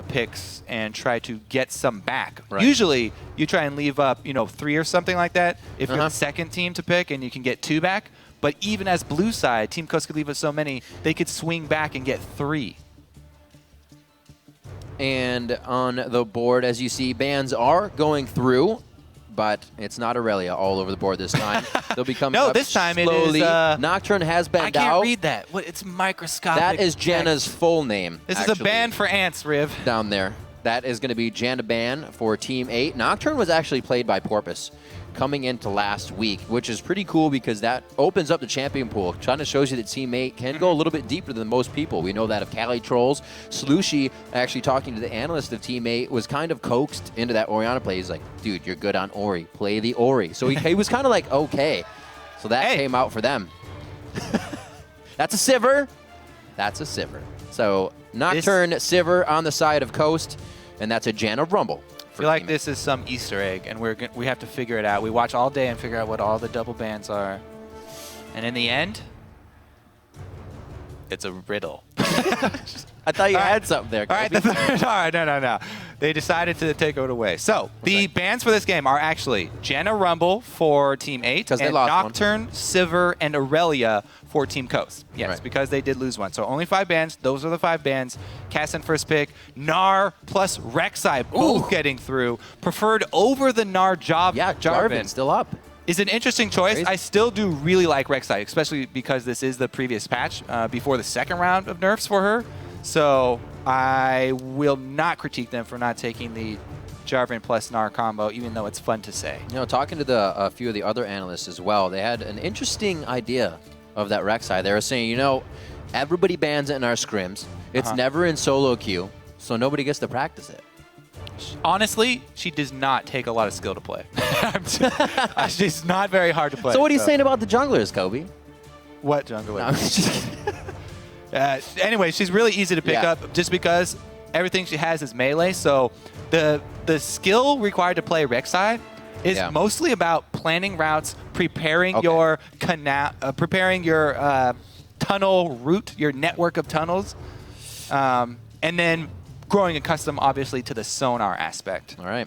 picks and try to get some back. Right. Usually, you try and leave up, 3 or something like that if you're the second team to pick and you can get 2 back. But even as blue side, Team Coast could leave us so many, they could swing back and get 3. And on the board, as you see, bans are going through, but it's not Aurelia all over the board this time. They'll be coming up this time slowly. it is... Nocturne has banned out. I can't read that. What? It's microscopic. That is Janna's full name. This is a ban for ants, Riv. Down there. That is going to be Janna ban for Team 8. Nocturne was actually played by Porpoise coming into last week, which is pretty cool because that opens up the champion pool. Kind of shows you that Team 8 can go a little bit deeper than most people. We know that of Cali Trolls. Slushy, actually talking to the analyst of Team 8, was kind of coaxed into that Orianna play. He's like, dude, you're good on Ori. Play the Ori. So he was kind of like, okay. So that came out for them. That's a Sivir. That's a Sivir. So Nocturne, Sivir on the side of Coast, and that's a Janna Rumble. I feel like this is some Easter egg, and we have to figure it out. We watch all day and figure out what all the double bans are. And in the end, it's a riddle. I thought you had something there. All right, no. They decided to take it away. So the bans for this game are actually Janna Rumble for Team 8, and Nocturne, Sivir, and Aurelia for Team Coast. Yes, because they did lose one. So only 5 bans. Those are the 5 bans. Cassin first pick. Gnar plus Rek'Sai both getting through. Preferred over the Gnar Jarvan. Yeah, Jarvan still up. Is an interesting choice. Crazy. I still do really like Rek'Sai, especially because this is the previous patch before the second round of nerfs for her. So I will not critique them for not taking the Jarvan plus Gnar combo, even though it's fun to say. Talking to a few of the other analysts as well, they had an interesting idea of that Rek'Sai. They were saying, everybody bans it in our scrims. It's never in solo queue, so nobody gets to practice it. Honestly, she does not take a lot of skill to play. She's not very hard to play. So what are you saying about the junglers, Kobe? What junglers? Anyway, she's really easy to pick up just because everything she has is melee. So the skill required to play Rek'Sai is mostly about planning routes, preparing your tunnel route, your network of tunnels, and then growing accustomed, obviously, to the sonar aspect. All right.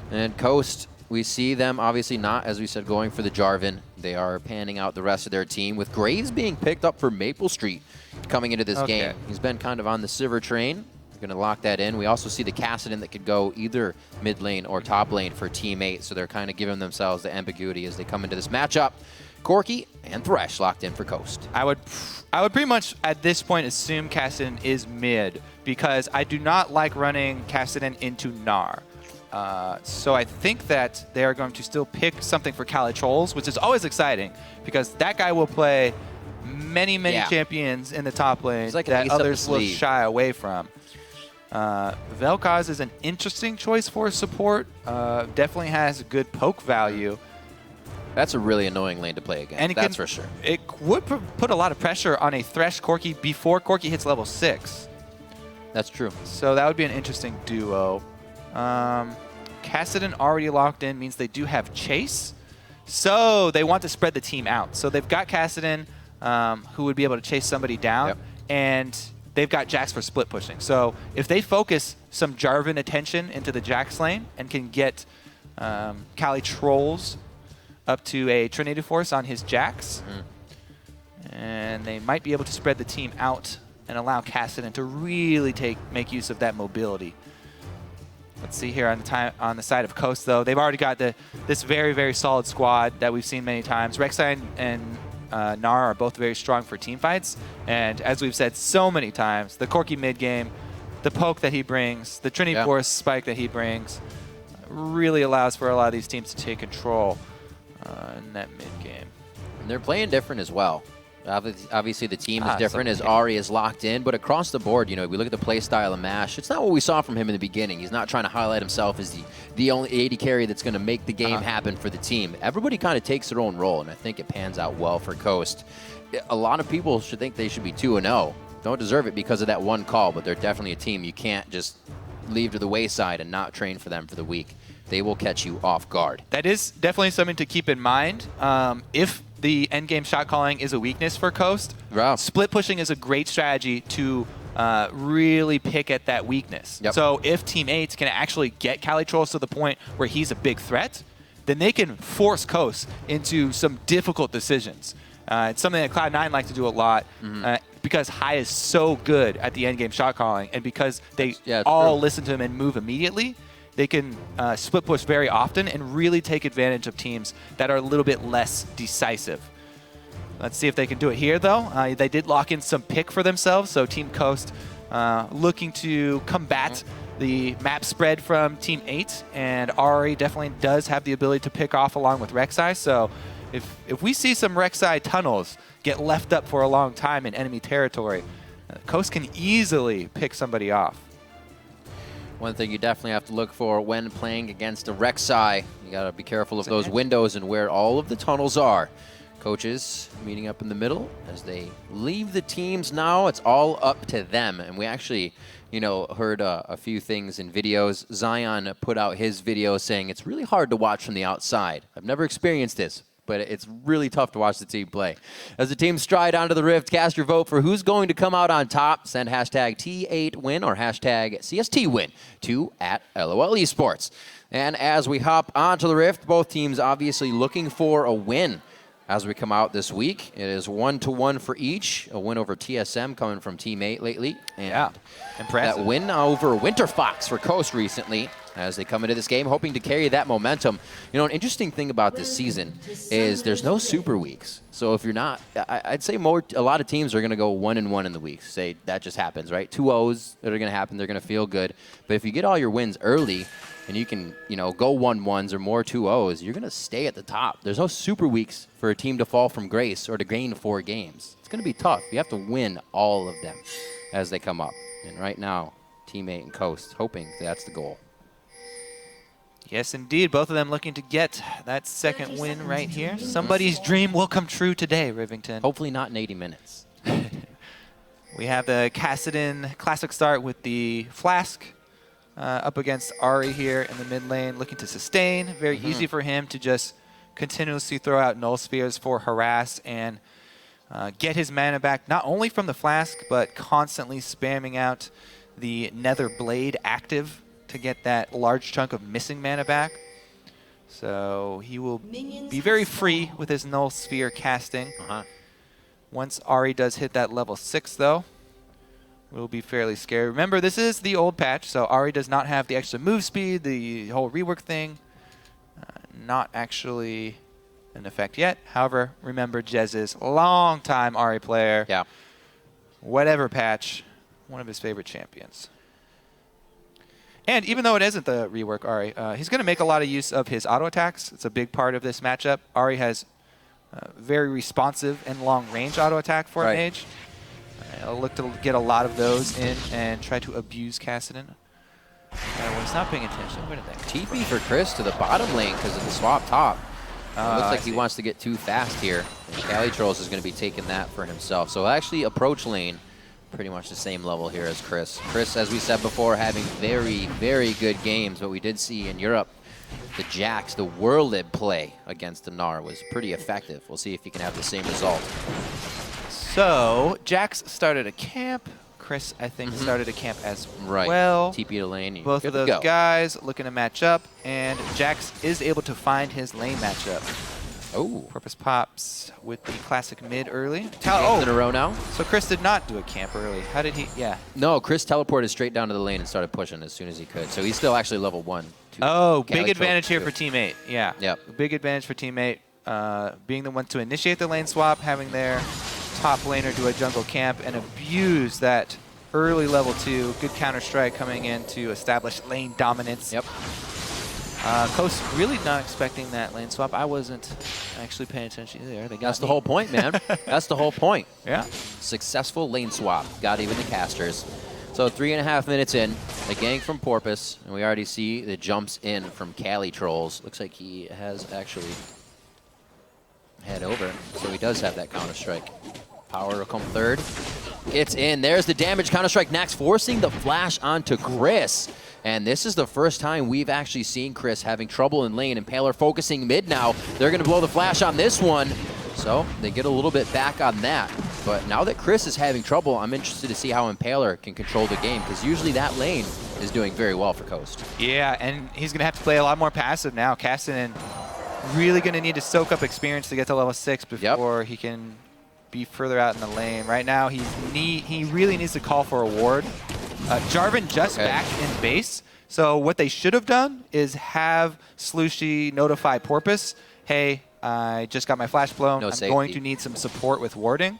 And Coast, we see them obviously not, as we said, going for the Jarvan. They are panning out the rest of their team, with Graves being picked up for Maple Street coming into this game. He's been kind of on the Sivir train. We're going to lock that in. We also see the Kassadin that could go either mid lane or top lane for Team 8, so they're kind of giving themselves the ambiguity as they come into this matchup. Corki and Thresh locked in for Coast. I would pretty much at this point assume Kassadin is mid because I do not like running Kassadin into Gnar. So I think that they are going to still pick something for Cali Trolls, which is always exciting because that guy will play many champions in the top lane that others will shy away from. Vel'Koz is an interesting choice for support. Definitely has good poke value. That's a really annoying lane to play against, and that's for sure. It would put a lot of pressure on a Thresh Corki before Corki hits level 6. That's true. So that would be an interesting duo. Kassadin already locked in means they do have Chase. So they want to spread the team out. So they've got Kassadin, who would be able to chase somebody down, and they've got Jax for split pushing. So if they focus some Jarvan attention into the Jax lane and can get Cali Trolls up to a Trinity Force on his Jax, and they might be able to spread the team out and allow Kassadin to really make use of that mobility. Let's see here on the side of Coast, though. They've already got this very solid squad that we've seen many times. Rek'Sai and Gnar are both very strong for team fights, and as we've said so many times, the Corki mid game, the poke that he brings, the Trinity Force spike that he brings, really allows for a lot of these teams to take control in that mid game. And they're playing different as well. Obviously, the team is different as Ahri is locked in, but across the board, we look at the play style of Mash. It's not what we saw from him in the beginning. He's not trying to highlight himself as the only AD carry that's going to make the game happen for the team. Everybody kind of takes their own role, and I think it pans out well for Coast. A lot of people should think they should be 2-0. Don't deserve it because of that one call, but they're definitely a team you can't just leave to the wayside and not train for them for the week. They will catch you off guard. That is definitely something to keep in mind. If the endgame shot calling is a weakness for Coast, split pushing is a great strategy to really pick at that weakness. Yep. So if Team 8 can actually get CaliTrolls to the point where he's a big threat, then they can force Coast into some difficult decisions. It's something that Cloud9 like to do a lot because High is so good at the end game shot calling, and because they all listen to him and move immediately, they can split push very often and really take advantage of teams that are a little bit less decisive. Let's see if they can do it here, though. They did lock in some pick for themselves, so Team Coast looking to combat the map spread from Team 8, and Ari definitely does have the ability to pick off along with Rek'Sai, so if we see some Rek'Sai tunnels get left up for a long time in enemy territory, Coast can easily pick somebody off. One thing you definitely have to look for when playing against a Rek'Sai, you got to be careful of those windows and where all of the tunnels are. Coaches meeting up in the middle as they leave the teams now. It's all up to them. And we actually, heard a few things in videos. Zion put out his video saying it's really hard to watch from the outside. I've never experienced this, but it's really tough to watch the team play. As the teams stride onto the Rift, cast your vote for who's going to come out on top. Send hashtag T8win or hashtag CSTwin to @LOL Esports. And as we hop onto the Rift, both teams obviously looking for a win. As we come out this week, it is 1-1 for each. A win over TSM coming from Team 8 lately. And impressive. That win over Winter Fox for Coast recently as they come into this game, hoping to carry that momentum. An interesting thing about this season is there's no super weeks. So if you're not, I'd say a lot of teams are going to go 1-1 in the weeks. Say that just happens, right? 2-0s that are going to happen. They're going to feel good. But if you get all your wins early, and you can, go 1-1s or more 2-0s, you're going to stay at the top. There's no super weeks for a team to fall from grace or to gain 4 games. It's going to be tough. You have to win all of them as they come up. And right now, Team 8 and Coast hoping that's the goal. Yes, indeed. Both of them looking to get that second win right here. Somebody's dream will come true today, Rivington. Hopefully not in 80 minutes. We have the Kassadin Classic start with the Flask. Up against Ari here in the mid lane, looking to sustain. Very easy for him to just continuously throw out null spheres for harass and get his mana back, not only from the Flask, but constantly spamming out the Nether Blade active to get that large chunk of missing mana back. So he will be very free with his null sphere casting. Once Ari does hit that level 6, though, will be fairly scary. Remember, this is the old patch, so Ari does not have the extra move speed, the whole rework thing. Not actually in effect yet. However, remember Jez's long-time Ari player. Yeah. Whatever patch, one of his favorite champions. And even though it isn't the rework Ari, he's going to make a lot of use of his auto attacks. It's a big part of this matchup. Ari has very responsive and long-range auto attack for a mage. I'll look to get a lot of those in and try to abuse Kassadin. When he's not paying attention, what do you think? TP for Chris to the bottom lane because of the swap top. It looks like he wants to get too fast here. And CaliTrolls is going to be taking that for himself. So actually approach lane, pretty much the same level here as Chris. Chris, as we said before, having very, very good games. What we did see in Europe, the Jax, the Whirlid play against the Gnar was pretty effective. We'll see if he can have the same result. So, Jax started a camp. Chris, I think, started a camp as well. TP to lane. Both of those guys looking to match up, and Jax is able to find his lane matchup. Oh. Purpose pops with the classic mid early. In a row now. So Chris did not do a camp early. How did he? Yeah. No, Chris teleported straight down to the lane and started pushing as soon as he could. So he's still actually level 1. Oh, big advantage here for Team 8. Yeah. Yep. Big advantage for Team 8. Being the one to initiate the lane swap, having their top laner do a jungle camp and abuse that early level 2. Good counter-strike coming in to establish lane dominance. Yep. Coast really not expecting that lane swap. I wasn't actually paying attention either. That's the whole point, man. That's the whole point. Yeah. Successful lane swap. Got even the casters. So 3.5 minutes in, the gank from Porpoise, and we already see the jumps in from CaliTrolls. Looks like he has actually head over, so he does have that counter-strike. Power will come third. Gets in. There's the damage. Counter-strike Nax forcing the flash onto Chris. And this is the first time we've actually seen Chris having trouble in lane. And Paler focusing mid now. They're going to blow the flash on this one. So they get a little bit back on that. But now that Chris is having trouble, I'm interested to see how Impaler can control the game, because usually that lane is doing very well for Coast. Yeah, and he's going to have to play a lot more passive now. Cassidy really going to need to soak up experience to get to level 6 before he can be further out in the lane. Right now, he really needs to call for a ward. Jarvan just back in base. So what they should have done is have Slushy notify Porpoise, hey, I just got my flash blown. I'm going to need some support with warding.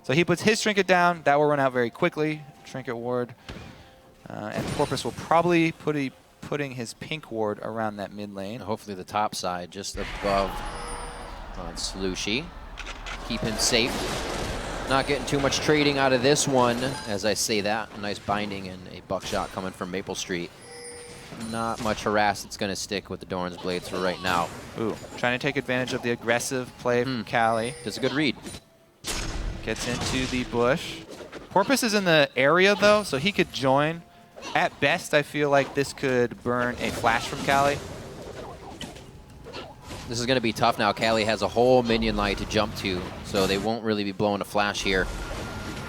So he puts his trinket down. That will run out very quickly. Trinket ward. And Porpoise will probably putting his pink ward around that mid lane. Hopefully the top side, just above on Slushy. Keep him safe. Not getting too much trading out of this one. As I say that, a nice binding and a buckshot coming from Maple Street. Not much harass that's going to stick with the Doran's Blades for right now. Ooh, trying to take advantage of the aggressive play from Cali. Does a good read. Gets into the bush. Porpoise is in the area, though, so he could join. At best, I feel like this could burn a flash from Cali. This is going to be tough now. Cali has a whole minion line to jump to, so they won't really be blowing a flash here.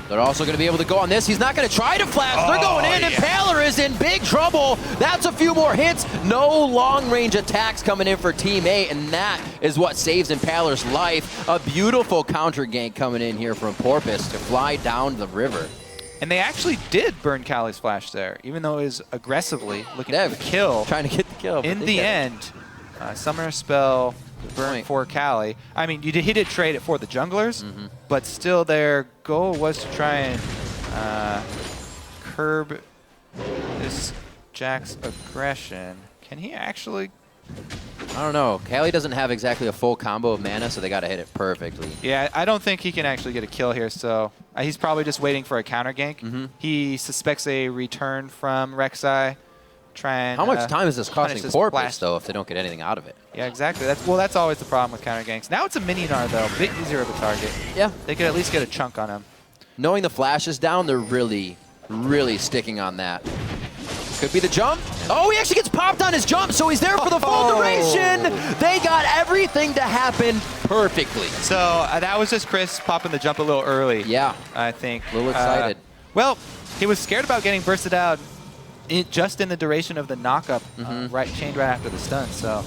They're also going to be able to go on this. He's not going to try to flash. They're going in, and Impaler is in big trouble. That's a few more hits. No long-range attacks coming in for Team 8, and that is what saves Impaler's life. A beautiful counter gank coming in here from Porpoise to fly down the river. And they actually did burn Cali's flash there, even though it was aggressively looking for the kill. Trying to get the kill. In the end, Summoner Spell burn for Cali. I mean, he did trade it for the junglers, but still their goal was to try and curb this Jack's aggression. Can he actually? I don't know. Cali doesn't have exactly a full combo of mana, so they got to hit it perfectly. Yeah, I don't think he can actually get a kill here, so he's probably just waiting for a counter gank. He suspects a return from Rek'Sai. How much time is this costing Porpoise, though, if they don't get anything out of it? Yeah, exactly. That's always the problem with counter ganks. Now it's a Minion-R, though. A bit easier of a target. Yeah. They could at least get a chunk on him. Knowing the flash is down, they're really, really sticking on that. Could be the jump. Oh, he actually gets popped on his jump, so he's there for the full duration. They got everything to happen perfectly. So that was just Chris popping the jump a little early. Yeah. I think. A little excited. Well, he was scared about getting bursted out just in the duration of the knockup, chained right after the stun. So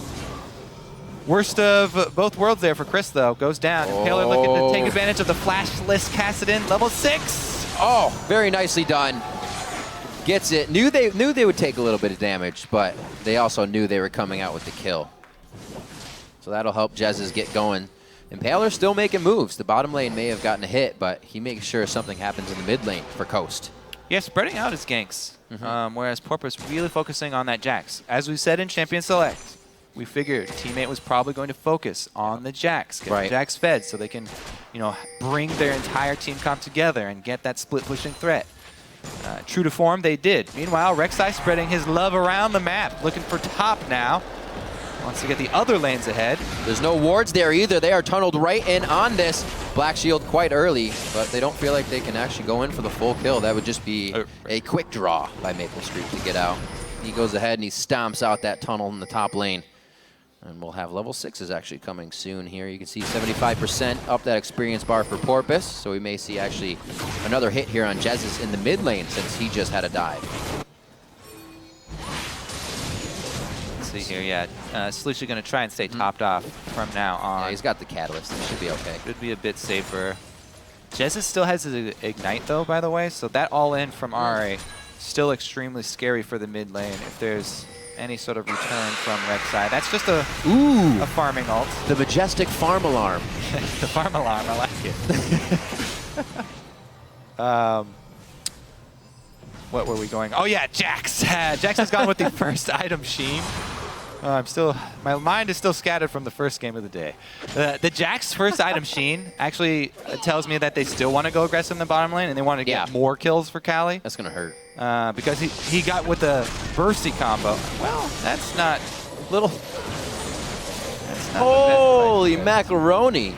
worst of both worlds there for Chris, though. Goes down. Impaler looking to take advantage of the flashless Cassidy, level 6. Oh, very nicely done. Gets it. Knew they would take a little bit of damage, but they also knew they were coming out with the kill. So that'll help Jez's get going. Impaler still making moves. The bottom lane may have gotten a hit, but he makes sure something happens in the mid lane for Coast. Yeah, spreading out his ganks, whereas Porpoise really focusing on that Jax. As we said in Champion Select, we figured teammate was probably going to focus on the Jax, get the Jax fed so they can, bring their entire team comp together and get that split pushing threat. True to form, they did. Meanwhile, Rek'Sai spreading his love around the map, looking for top now. Wants to get the other lanes ahead. There's no wards there either. They are tunneled right in on this. Black Shield quite early, but they don't feel like they can actually go in for the full kill. That would just be a quick draw by Maple Street to get out. He goes ahead and he stomps out that tunnel in the top lane. And we'll have level 6s actually coming soon here. You can see 75% up that experience bar for Porpoise. So we may see actually another hit here on Jez's in the mid lane since he just had a dive. Let's see here, yeah. Slushy going to try and stay topped off from now on. Yeah, he's got the catalyst. It should be okay. Should be a bit safer. Jez still has his Ignite, though, by the way. So that all-in from RA still extremely scary for the mid lane. If there's any sort of return from Rek'Sai. That's just a farming ult. The majestic farm alarm. The farm alarm, I like it. What were we going? Oh yeah, Jax. Jax has gone with the first item Sheen. My mind is still scattered from the first game of the day. The Jax first item Sheen actually tells me that they still want to go aggressive in the bottom lane and they want to get more kills for Cali. That's gonna hurt. Because he got with the bursty combo. Well, that's not little. That's not holy macaroni!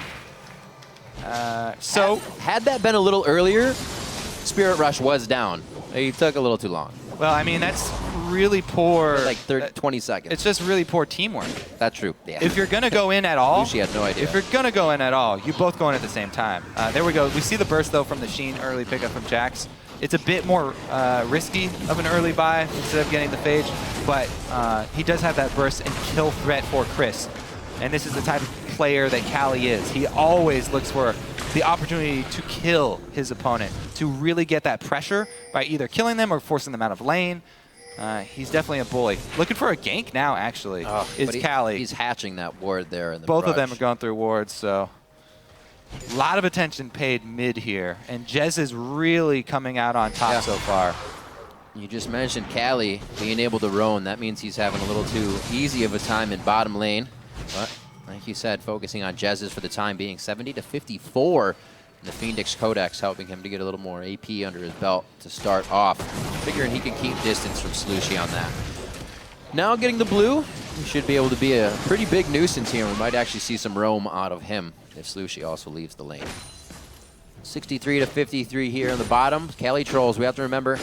So had that been a little earlier, Spirit Rush was down. He took a little too long. Well, I mean, that's really poor. Like 20 seconds. It's just really poor teamwork. That's true. Yeah. If you're going to go in at all, Lucy had no idea. If you're going to go in at all, you both go in at the same time. There we go. We see the burst, though, from the Sheen early pickup from Jax. It's a bit more risky of an early buy instead of getting the Phage, but he does have that burst and kill threat for Chris. And this is the type of player that Callie is. He always looks for the opportunity to kill his opponent, to really get that pressure by either killing them or forcing them out of lane. He's definitely a bully. Looking for a gank now, actually, is Callie. He's hatching that ward there. In the Both brush. of them are going through wards, so a lot of attention paid mid here. And Jez is really coming out on top so far. You just mentioned Callie being able to roam. That means he's having a little too easy of a time in bottom lane. But like you said, focusing on Jez's for the time being, 70 to 54. And the Phoenix Codex helping him to get a little more AP under his belt to start off. Figuring he can keep distance from Slushy on that. Now getting the blue, he should be able to be a pretty big nuisance here. We might actually see some roam out of him if Slushy also leaves the lane. 63 to 53 here on the bottom. Callie Trolls, we have to remember,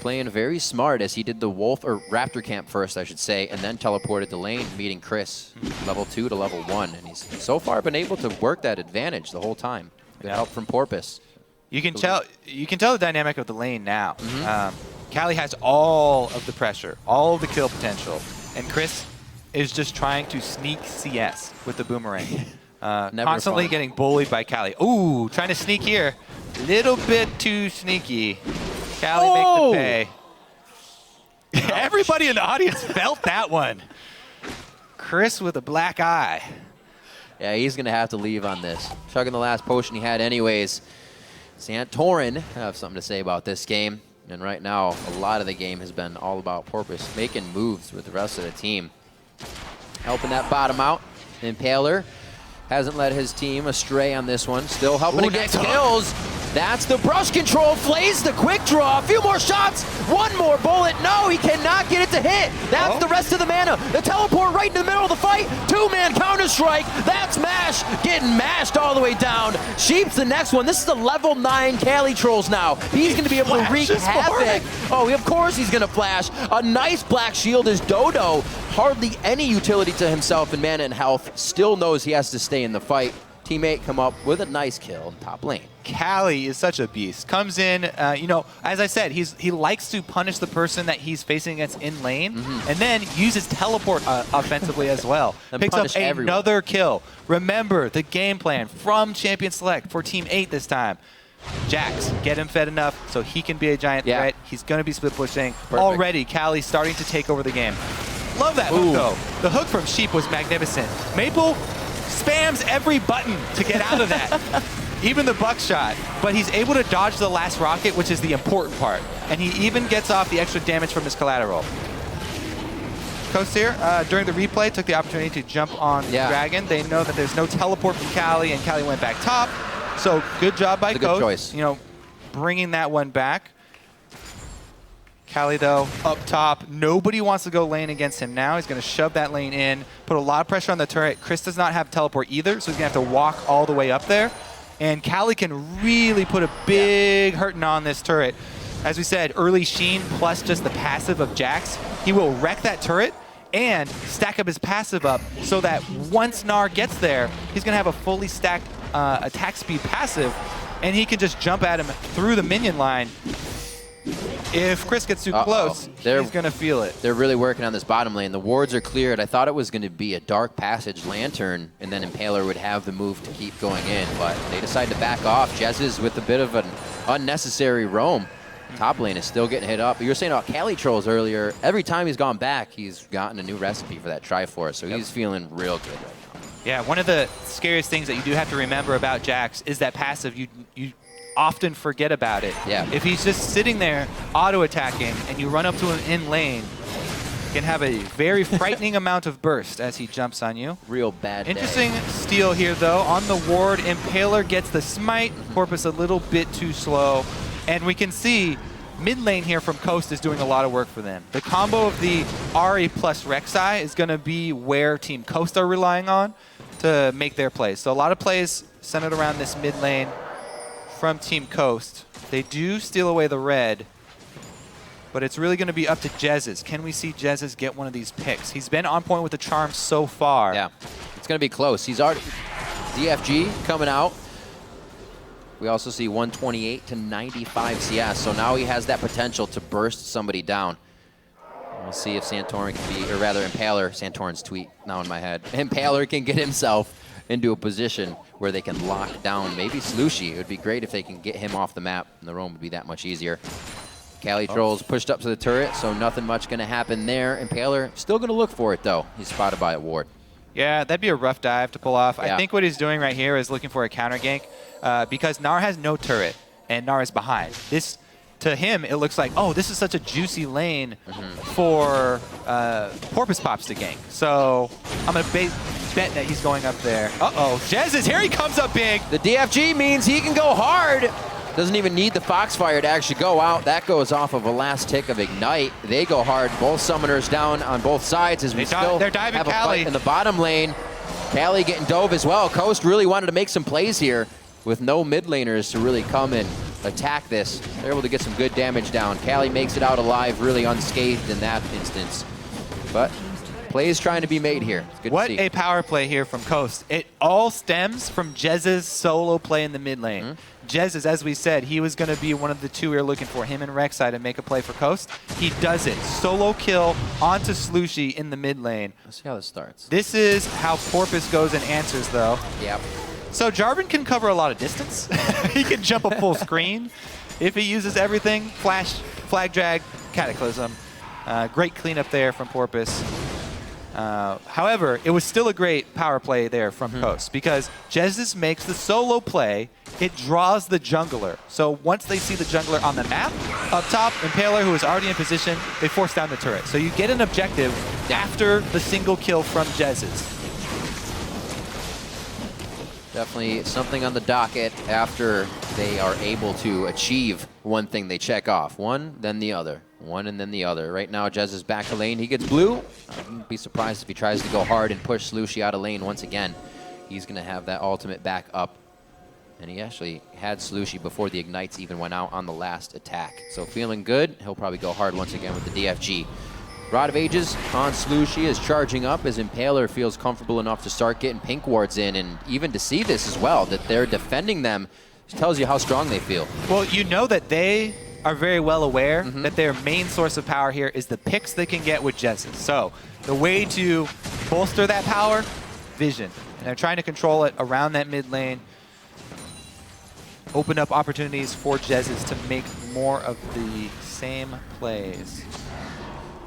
playing very smart as he did the Wolf, or Raptor camp first, I should say, and then teleported to lane, meeting Chris, level 2 to level 1. And he's so far been able to work that advantage the whole time. Good help from Porpoise. You can tell the dynamic of the lane now. Callie has all of the pressure, all of the kill potential, and Chris is just trying to sneak CS with the boomerang. Constantly getting bullied by Callie. Ooh, trying to sneak here. Little bit too sneaky. Callie makes the pay. Everybody in the audience felt that one. Chris with a black eye. Yeah, he's going to have to leave on this. Chugging the last potion he had anyways. Santorin have something to say about this game. And right now, a lot of the game has been all about Porpoise making moves with the rest of the team. Helping that bottom out. Impaler hasn't led his team astray on this one. Still helping to get kills. That's the brush control. Flays the quick draw. A few more shots. One more bullet. No, he cannot get it to hit. That's the rest of the mana. The teleport right in the middle of the fight. Two-man counter-strike. That's Mash getting mashed all the way down. Sheep's the next one. This is the level 9 Callie Trolls now. He's going to be able to wreak havoc. Oh, of course he's going to flash. A nice black shield is Dodo. Hardly any utility to himself in mana and health. Still knows he has to stay in the fight. Teammate come up with a nice kill in top lane. Callie is such a beast. Comes in, you know, as I said, he likes to punish the person that he's facing against in lane, and then uses teleport offensively as well. Picks up another kill. Remember the game plan from Champion Select for Team 8 this time. Jax, get him fed enough so he can be a giant threat. He's going to be split pushing. Already, Callie starting to take over the game. Love that hook, though. The hook from Sheep was magnificent. Maple spams every button to get out of that. Even the buckshot. But he's able to dodge the last rocket, which is the important part. And he even gets off the extra damage from his collateral. Coast here, during the replay, took the opportunity to jump on Dragon. They know that there's no teleport from Callie, and Callie went back top. So good job by Coast. Good choice. You know, bringing that one back. Callie, though, up top. Nobody wants to go lane against him now. He's going to shove that lane in, put a lot of pressure on the turret. Chris does not have teleport either, so he's going to have to walk all the way up there. And Callie can really put a big hurting on this turret. As we said, early Sheen plus just the passive of Jax. He will wreck that turret and stack up his passive up so that once Gnar gets there, he's going to have a fully stacked attack speed passive, and he can just jump at him through the minion line. If Chris gets too close, he's going to feel it. They're really working on this bottom lane. The wards are cleared. I thought it was going to be a Dark Passage Lantern, and then Impaler would have the move to keep going in, but they decide to back off. Jez is with a bit of an unnecessary roam. Top lane is still getting hit up. But you were saying about Callie Trolls earlier. Every time he's gone back, he's gotten a new recipe for that Triforce, so he's feeling real good right now. Yeah, one of the scariest things that you do have to remember about Jax is that passive. You often forget about it. Yeah. If he's just sitting there auto-attacking and you run up to him in lane, he can have a very frightening amount of burst as he jumps on you. Real bad Interesting steal here, though. On the ward, Impaler gets the smite. Porpoise a little bit too slow. And we can see mid lane here from Coast is doing a lot of work for them. The combo of the Ahri plus Rek'Sai is going to be where Team Coast are relying on to make their plays. So a lot of plays centered around this mid lane from Team Coast. They do steal away the red, but it's really going to be up to Jez's. Can we see Jez's get one of these picks? He's been on point with the charm so far. Yeah, it's going to be close. He's already DFG coming out. We also see 128 to 95 CS, so now he has that potential to burst somebody down. We'll see if Santorin can be, or rather Impaler, Santorin's tweet now in my head, Impaler can get himself into a position where they can lock down maybe Slushy. It would be great if they can get him off the map, and the roam would be that much easier. Cali Trolls pushed up to the turret, so nothing much going to happen there. Impaler still going to look for it, though. He's spotted by a ward. Yeah, that'd be a rough dive to pull off. Yeah. I think what he's doing right here is looking for a counter gank because Gnar has no turret, and Gnar is behind. This, to him, it looks like, oh, this is such a juicy lane for Porpoise Pops to gank. So I'm going to bet that he's going up there. Uh-oh, Jez is here. He comes up big. The DFG means he can go hard. Doesn't even need the Foxfire to actually go out. That goes off of a last tick of Ignite. They go hard. Both summoners down on both sides as we they're diving have a Cali fight in the bottom lane. Cali getting dove as well. Coast really wanted to make some plays here with no mid laners to really come and attack this. They're able to get some good damage down. Cali makes it out alive, really unscathed in that instance. But plays trying to be made here. It's good What to see. a power play here from Coast. It all stems from Jez's solo play in the mid lane. Jez is, as we said, he was going to be one of the two we were looking for, him and Rek'Sai, to make a play for Coast. He does it. Solo kill onto Slushy in the mid lane. Let's see how this starts. This is how Porpoise goes and answers, though. Yep. So Jarvan can cover a lot of distance. He can jump a full screen if he uses everything. Flash, flag drag, Cataclysm. Great cleanup there from Porpoise. However, it was still a great power play there from Coast because Jez's makes the solo play. It draws the jungler. So once they see the jungler on the map, up top, Impaler, who is already in position, they force down the turret. So you get an objective after the single kill from Jez's. Definitely something on the docket after they are able to achieve one thing they check off. One, then the other. One and then the other. Right now, Jez is back to lane. He gets blue. I wouldn't be surprised if he tries to go hard and push Slushy out of lane once again. He's going to have that ultimate back up. And he actually had Slushy before the Ignites even went out on the last attack. So feeling good. He'll probably go hard once again with the DFG. Rod of Ages on Slushy is charging up as Impaler feels comfortable enough to start getting pink wards in, and even to see this as well, that they're defending them, tells you how strong they feel. Well, you know that they are very well aware that their main source of power here is the picks they can get with Jez. So the way to bolster that power, vision. And they're trying to control it around that mid lane, open up opportunities for Jez to make more of the same plays.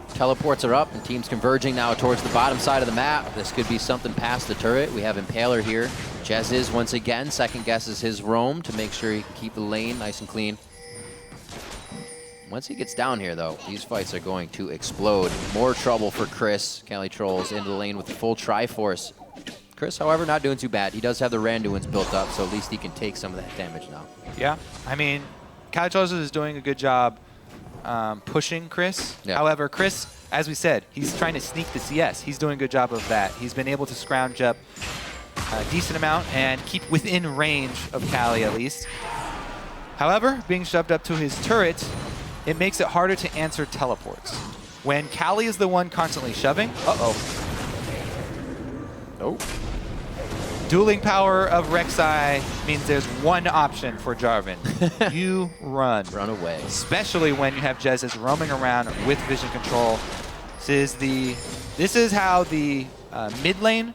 Teleports are up and teams converging now towards the bottom side of the map. This could be something past the turret. We have Impaler here. Jez is once again second guesses his roam to make sure he can keep the lane nice and clean. Once he gets down here though, these fights are going to explode. More trouble for Chris. Cali Trolls into the lane with the full Triforce. Chris, however, not doing too bad. He does have the Randuins built up, so at least he can take some of that damage now. Yeah, I mean, Cali Trolls is doing a good job pushing Chris. Yeah. However, Chris, as we said, he's trying to sneak the CS. He's doing a good job of that. He's been able to scrounge up a decent amount and keep within range of Cali at least. However, being shoved up to his turret, it makes it harder to answer teleports. When Cali is the one constantly shoving, dueling power of Rek'Sai means there's one option for Jarvan. You run. Run away. Especially when you have Jez roaming around with vision control. This is how the mid lane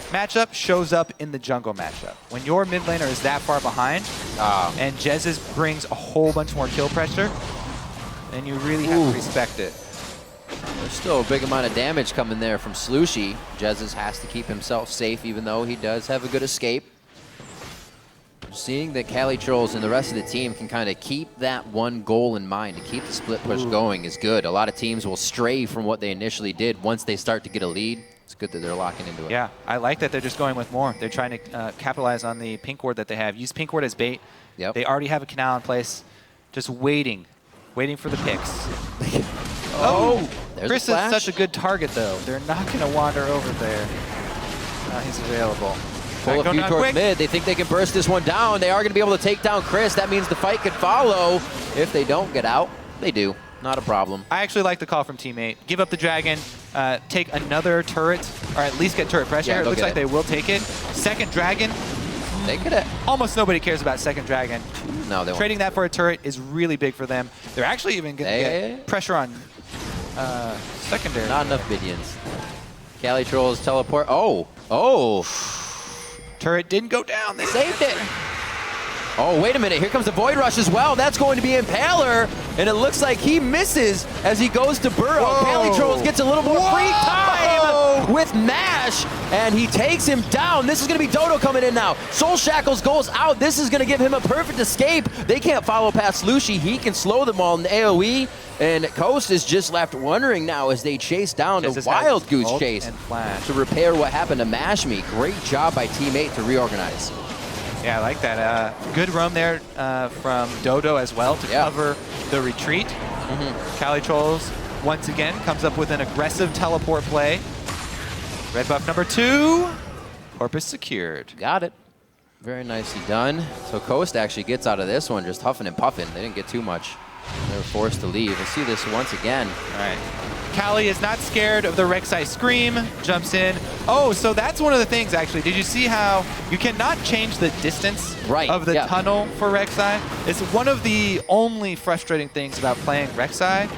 matchup shows up in the jungle matchup. When your mid laner is that far behind and Jez brings a whole bunch more kill pressure, then you really have to respect it. There's still a big amount of damage coming there from Slushy. Jez has to keep himself safe, even though he does have a good escape. Seeing that Cali Trolls and the rest of the team can kind of keep that one goal in mind, to keep the split push going, is good. A lot of teams will stray from what they initially did once they start to get a lead. It's good that they're locking into it. Yeah, I like that they're just going with more. They're trying to capitalize on the pink ward that they have. Use pink ward as bait. Yep. They already have a canal in place, just waiting for the picks. There's Chris a is flash. such a good target, though. They're not going to wander over there. He's available. Pull a few towards mid. They think they can burst this one down. They are going to be able to take down Chris. That means the fight could follow. If they don't get out, they do. Not a problem. I actually like the call from teammate. Give up the dragon, take another turret, or at least get turret pressure. Yeah, it looks like they will take it. Second dragon. They could have. Almost nobody cares about second dragon. No, they won't. Trading that for a turret is really big for them. They're actually even going to get pressure on secondary. Not enough minions. Cali Trolls teleport. Oh. Turret didn't go down. They saved it. Oh, wait a minute. Here comes the Void Rush as well. That's going to be Impaler, and it looks like he misses as he goes to burrow. Cali Trolls gets a little more free time with Mash, and he takes him down. This is going to be Dodo coming in now. Soul Shackles goes out. This is going to give him a perfect escape. They can't follow past Lushi. He can slow them all in the AoE, and Coast is just left wondering now as they chase down the Wild Goose Chase to repair what happened to Mash Me. Great job by teammate to reorganize. Yeah, I like that. Good roam there from Dodo as well to cover the retreat. Cali Trolls, once again, comes up with an aggressive teleport play. Red buff number 2. Corpus secured. Got it. Very nicely done. So Coast actually gets out of this one just huffing and puffing. They didn't get too much. They were forced to leave. We'll see this once again. All right. Cali is not scared of the Rek'Sai Scream, jumps in. Oh, so that's one of the things, actually. Did you see how you cannot change the distance of the tunnel for Rek'Sai? It's one of the only frustrating things about playing Rek'Sai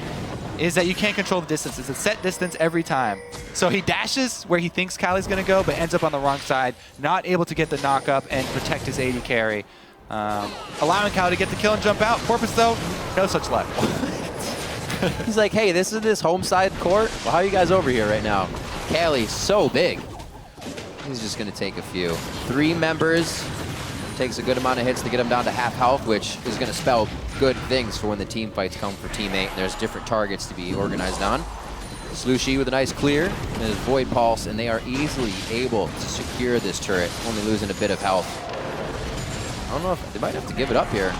is that you can't control the distance. It's a set distance every time. So he dashes where he thinks Cali's going to go, but ends up on the wrong side, not able to get the knock up and protect his AD carry. Allowing Cali to get the kill and jump out. Porpoise, though, no such luck. He's like, hey, this is this home side court? Well, how are you guys over here right now? Cali's so big. He's just going to take a few. 3 members. Takes a good amount of hits to get him down to half health, which is going to spell good things for when the team fights come for teammate. There's different targets to be organized on. Slushie with a nice clear and his Void Pulse, and they are easily able to secure this turret, only losing a bit of health. I don't know if they might have to give it up here.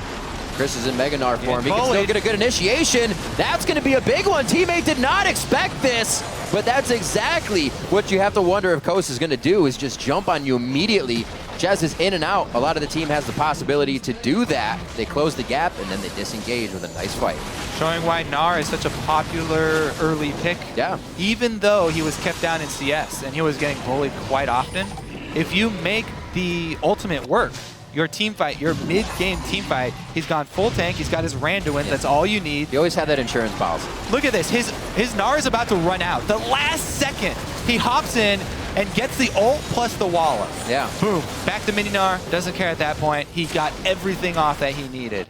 Chris is in Mega Gnar form. He can still get a good initiation. That's going to be a big one. Teammate did not expect this, but that's exactly what you have to wonder if Coast is going to do, is just jump on you immediately. Jazz is in and out. A lot of the team has the possibility to do that. They close the gap, and then they disengage with a nice fight. Showing why Gnar is such a popular early pick. Yeah. Even though he was kept down in CS and he was getting bullied quite often, if you make the ultimate work, your team fight, your mid-game team fight, he's gone full tank, he's got his Randuin, that's all you need. You always have that insurance policy. Look at this, his Gnar is about to run out. The last second, he hops in and gets the ult plus the Wallop. Yeah. Boom, back to mini Gnar, doesn't care at that point. He got everything off that he needed.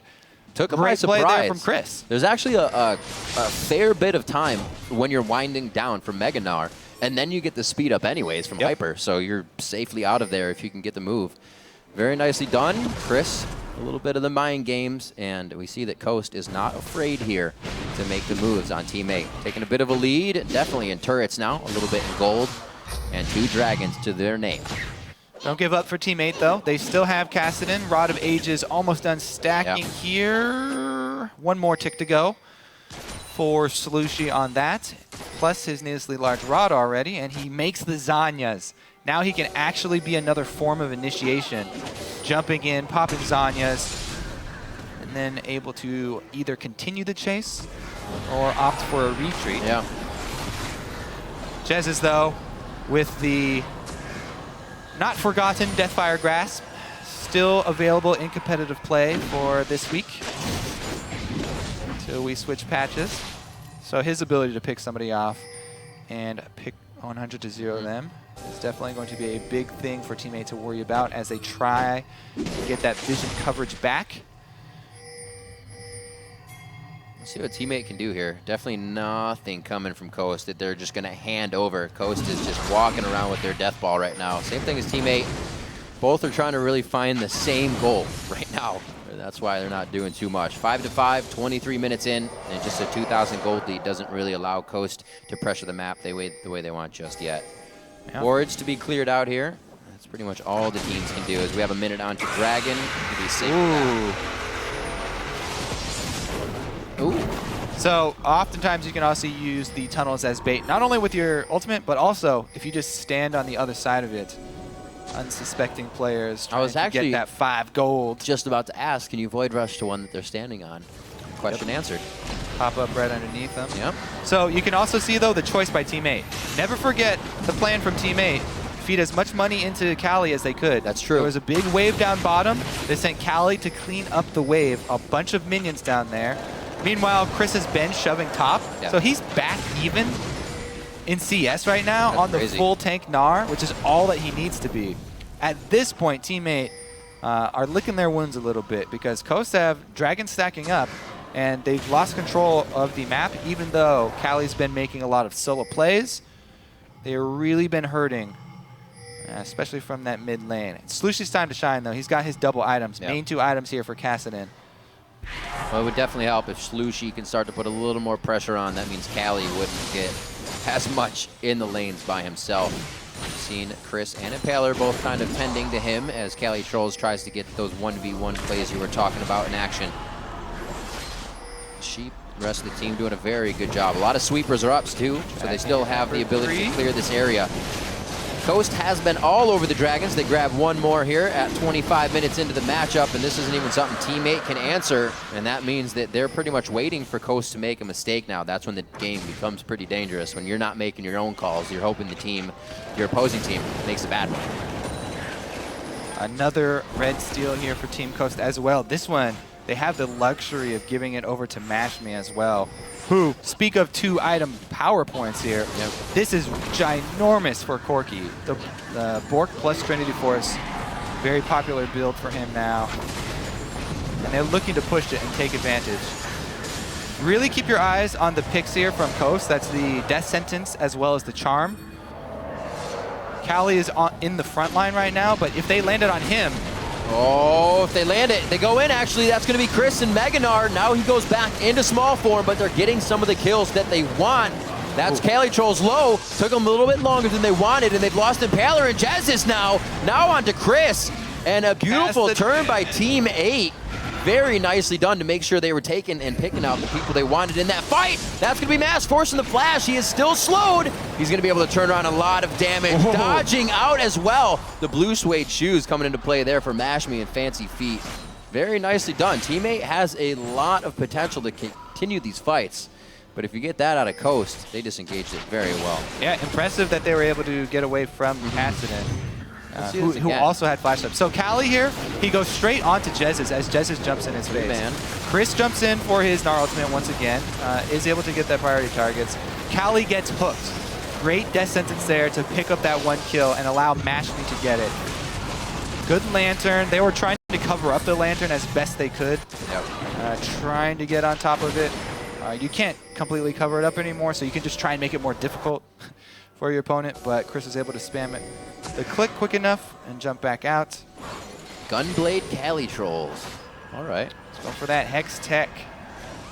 Took him by surprise. Play there from Chris. There's actually a fair bit of time when you're winding down from Mega Gnar, and then you get the speed up anyways from Hyper, so you're safely out of there if you can get the move. Very nicely done, Chris. A little bit of the mind games, and we see that Coast is not afraid here to make the moves on teammate. Taking a bit of a lead, definitely in turrets now, a little bit in gold, and 2 dragons to their name. Don't give up for teammate, though. They still have Kassadin. Rod of Ages almost done stacking here. 1 more tick to go for Slushie on that. Plus his needlessly large Rod already, and he makes the Zanyas. Now he can actually be another form of initiation. Jumping in, popping Zanyas, and then able to either continue the chase or opt for a retreat. Yeah. Jez's, though, with the not forgotten Deathfire Grasp, still available in competitive play for this week until we switch patches. So his ability to pick somebody off and pick 100 to 0 them is definitely going to be a big thing for teammate to worry about as they try to get that vision coverage back. Let's see what teammate can do here. Definitely nothing coming from Coast that they're just going to hand over. Coast is just walking around with their death ball right now. Same thing as teammate. Both are trying to really find the same goal right now. That's why they're not doing too much. 5-5, 23 minutes in, and just a 2,000 gold lead doesn't really allow Coast to pressure the map the way they want just yet. Yep. Wards to be cleared out here. That's pretty much all the teams can do. As we have a minute on to Dragon to be safe. Ooh. So oftentimes you can also use the tunnels as bait, not only with your ultimate, but also if you just stand on the other side of it. Unsuspecting players trying to get that 5 gold. Just about to ask, can you Void Rush to one that they're standing on? Question answered. Pop up right underneath them. Yep. So you can also see, though, the choice by Team 8. Never forget the plan from Team 8. Feed as much money into Cali as they could. That's true. There was a big wave down bottom. They sent Cali to clean up the wave. A bunch of minions down there. Meanwhile, Chris has been shoving top. Yeah. So he's back even in CS right now. That's on the crazy. full tank Gnar, which is all that he needs to be. At this point, Team 8 are licking their wounds a little bit because Coast have Dragon stacking up, and they've lost control of the map, even though Cali's been making a lot of solo plays. They've really been hurting, especially from that mid lane. It's Slushy's time to shine, though. He's got his double items, Yep. main 2 items here for Kassadin. Well, it would definitely help if Slushy can start to put a little more pressure on. That means Cali wouldn't get as much in the lanes by himself. We've seen Chris and Impaler both kind of tending to him as Cali Trolls tries to get those 1v1 plays you were talking about in action. Sheep, the rest of the team doing a very good job. A lot of sweepers are ups too, so they still have the ability to clear this area. Coast has been all over the Dragons. They grab one more here at 25 minutes into the matchup, and this isn't even something Team 8 can answer, and that means that they're pretty much waiting for Coast to make a mistake now. That's when the game becomes pretty dangerous. When you're not making your own calls, you're hoping the team, your opposing team, makes a bad one. Another red steal here for Team Coast as well. This one, they have the luxury of giving it over to MashMe as well, who, speak of 2-item power points here, Yep. this is ginormous for Corki. The Bork plus Trinity Force, very popular build for him now. And they're looking to push it and take advantage. Really keep your eyes on the picks here from Coast. That's the Death Sentence as well as the Charm. Cali is in the front line right now, but if they landed on him, Oh, if they land it, they go in actually. That's going to be Chris and Meganar. Now he goes back into small form, but they're getting some of the kills that they want. That's Cali Trolls low. Took them a little bit longer than they wanted, and they've lost Impaler and Jazzis now. Now on to Chris. And a beautiful turn by Team 8. Very nicely done to make sure they were taking and picking out the people they wanted in that fight. That's going to be Mass forcing the flash. He is still slowed. He's going to be able to turn around a lot of damage. Whoa. Dodging out as well. The blue suede shoes coming into play there for MashMe and Fancy Feet. Very nicely done. Team 8 has a lot of potential to continue these fights. But if you get that out of Coast, they disengaged it very well. yeah, impressive that they were able to get away from Kassadin. see this Who again. also had flash up. So Cali here, he goes straight onto Jezus as Jezus jumps in his face. Man. Chris jumps in for his Gnar ultimate once again, is able to get that priority targets. Cali gets hooked. Great Death Sentence there to pick up that 1 kill and allow MashMe to get it. Good Lantern. They were trying to cover up the Lantern as best they could. Yep. Trying to get on top of it. You can't completely cover it up anymore, so you can just try and make it more difficult for your opponent, but Chris is able to spam it. The click quick enough and jump back out. Gunblade Cali Trolls. All right. Let's go for that Hex Tech.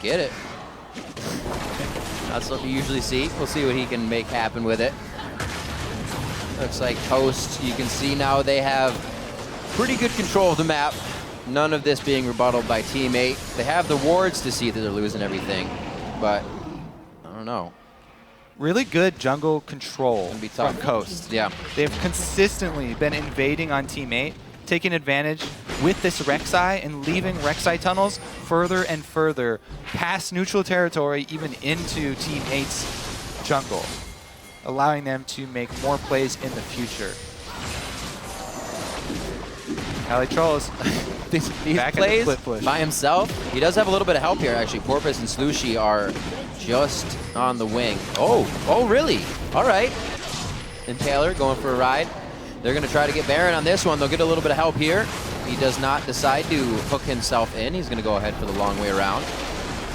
Get it. That's what we usually see. We'll see what he can make happen with it. Looks like Coast, you can see now they have pretty good control of the map. None of this being rebutted by Team 8. They have the wards to see that they're losing everything, but I don't know. Really good jungle control Gonna be from tough. Coast. Yeah. They've consistently been invading on Team 8, taking advantage with this Rek'Sai and leaving Rek'Sai tunnels further and further past neutral territory, even into Team 8's jungle, allowing them to make more plays in the future. Cali Trolls. These Back in the plays split push. by himself, he does have a little bit of help here, actually. Porpoise and Slushy are just on the wing. Oh, really? All right. Impaler going for a ride. They're going to try to get Baron on this one. They'll get a little bit of help here. He does not decide to hook himself in. He's going to go ahead for the long way around.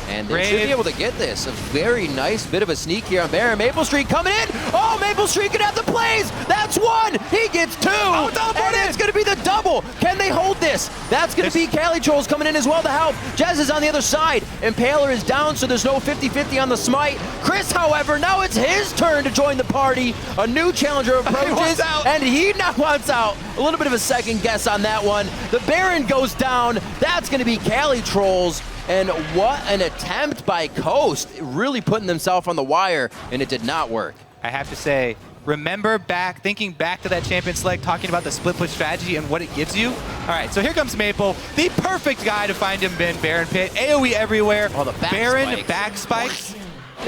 And they should be able to get this. A very nice bit of a sneak here on Baron. Maple Street coming in. Oh, Maple Street can have the plays. That's 1. He gets 2. And it's going to be the double. Can they hold this? That's going to be Cali Trolls coming in as well to help. Jez is on the other side. Impaler is down, so there's no 50-50 on the smite. Chris, however, now it's his turn to join the party. A new challenger approaches, and he now wants out. A little bit of a second guess on that one. The Baron goes down. That's going to be Cali Trolls. And what an attempt by Coast, really putting themselves on the wire, and it did not work. I have to say, Remember thinking back to that champion select, talking about the split push strategy and what it gives you? All right, so here comes Maple, the perfect guy to find him in Baron Pit. AoE everywhere. Oh, the back Baron spikes. back spikes.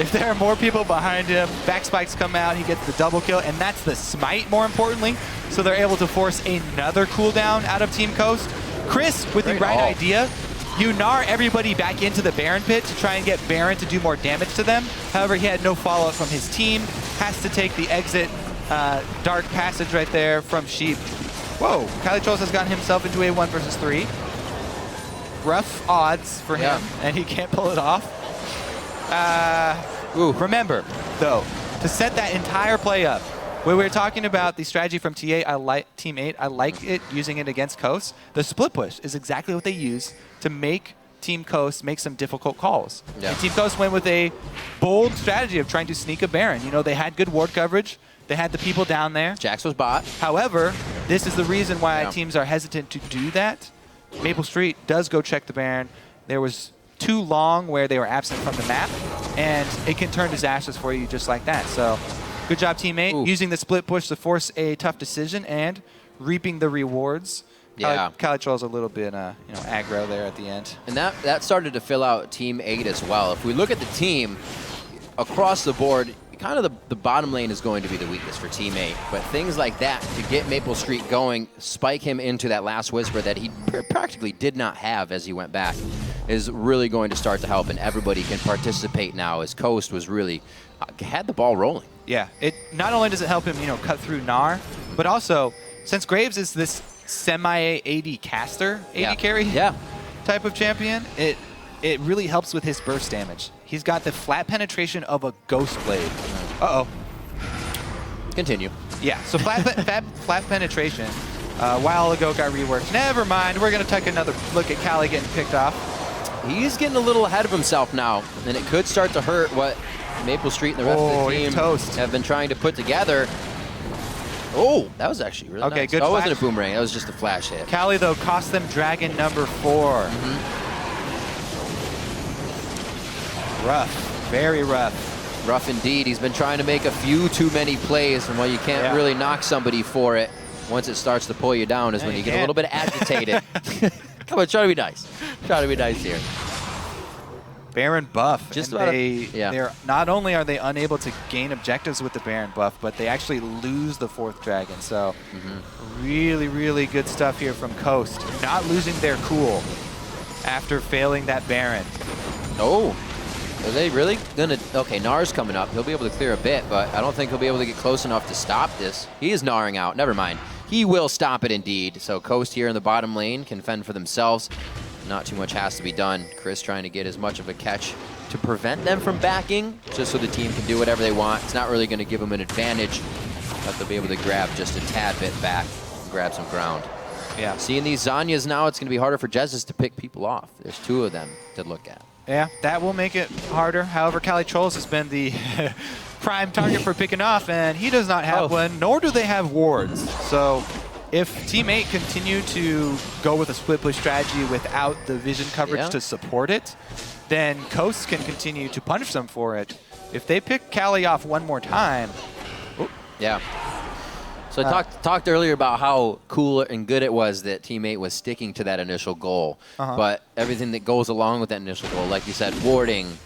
If there are more people behind him, back spikes come out, he gets the double kill, and that's the smite, more importantly. So they're able to force another cooldown out of Team Coast. Chris, with the right idea, you gnar everybody back into the Baron Pit to try and get Baron to do more damage to them. However, he had no follow-up from his team. Has to take the exit dark passage right there from Sheep. Whoa, Kalichos has gotten himself into a 1 versus 3. Rough odds for him, and he can't pull it off. Remember, though, to set that entire play up, when we were talking about the strategy from T8, Team 8, I like it using it against Coast. The split push is exactly what they use to make Team Coast make some difficult calls. Yeah. And Team Coast went with a bold strategy of trying to sneak a Baron. You know, they had good ward coverage. They had the people down there. Jax was bot. However, this is the reason why teams are hesitant to do that. Maple Street does go check the Baron. There was too long where they were absent from the map, and it can turn disastrous for you just like that. So good job, teammate, using the split push to force a tough decision and reaping the rewards. Yeah. Kalichos a little bit aggro there at the end. And that started to fill out Team 8 as well. If we look at the team, across the board, kind of the bottom lane is going to be the weakness for Team 8. But things like that, to get Maple Street going, spike him into that last Whisper that he practically did not have as he went back, is really going to start to help. And everybody can participate now as Coast was really, had the ball rolling. Yeah, it not only does it help him, cut through Gnar, but also, since Graves is this semi-AD caster, AD carry type of champion, it really helps with his burst damage. He's got the flat penetration of a Ghost Blade. Uh-oh. Continue. Yeah, so flat penetration a while ago got reworked. Never mind, we're going to take another look at Kali getting picked off. He's getting a little ahead of himself now, and it could start to hurt what Maple Street and the rest of the team have been trying to put together. Oh, that was actually really nice. Good that flash. wasn't a boomerang. That was just a flash hit. Kali, though, cost them Dragon number 4. Rough. Very rough. Rough indeed. He's been trying to make a few too many plays, and while you can't really knock somebody for it, once it starts to pull you down is when you get a little bit agitated. Come on, try to be nice. Try to be nice here. Baron buff. Just and they're not only are they unable to gain objectives with the Baron buff, but they actually lose the 4th dragon. So really, really good stuff here from Coast. Not losing their cool after failing that Baron. Oh, are they really gonna? Okay, Gnar's coming up. He'll be able to clear a bit, but I don't think he'll be able to get close enough to stop this. He is Gnaring out. Never mind. He will stop it indeed. So Coast here in the bottom lane can fend for themselves. Not too much has to be done. Chris trying to get as much of a catch to prevent them from backing, just so the team can do whatever they want. It's not really going to give them an advantage, but they'll be able to grab just a tad bit back and grab some ground. Yeah. Seeing these Zanyas now, it's going to be harder for Jezus to pick people off. There's 2 of them to look at. Yeah, that will make it harder. However, Kalichos has been the prime target for picking off, and he does not have one, nor do they have wards. So if Team 8 continue to go with a split push strategy without the vision coverage to support it, then Coast can continue to punish them for it. If they pick Kali off one more time... Yeah. So I talked earlier about how cool and good it was that Team 8 was sticking to that initial goal. But everything that goes along with that initial goal, like you said, warding,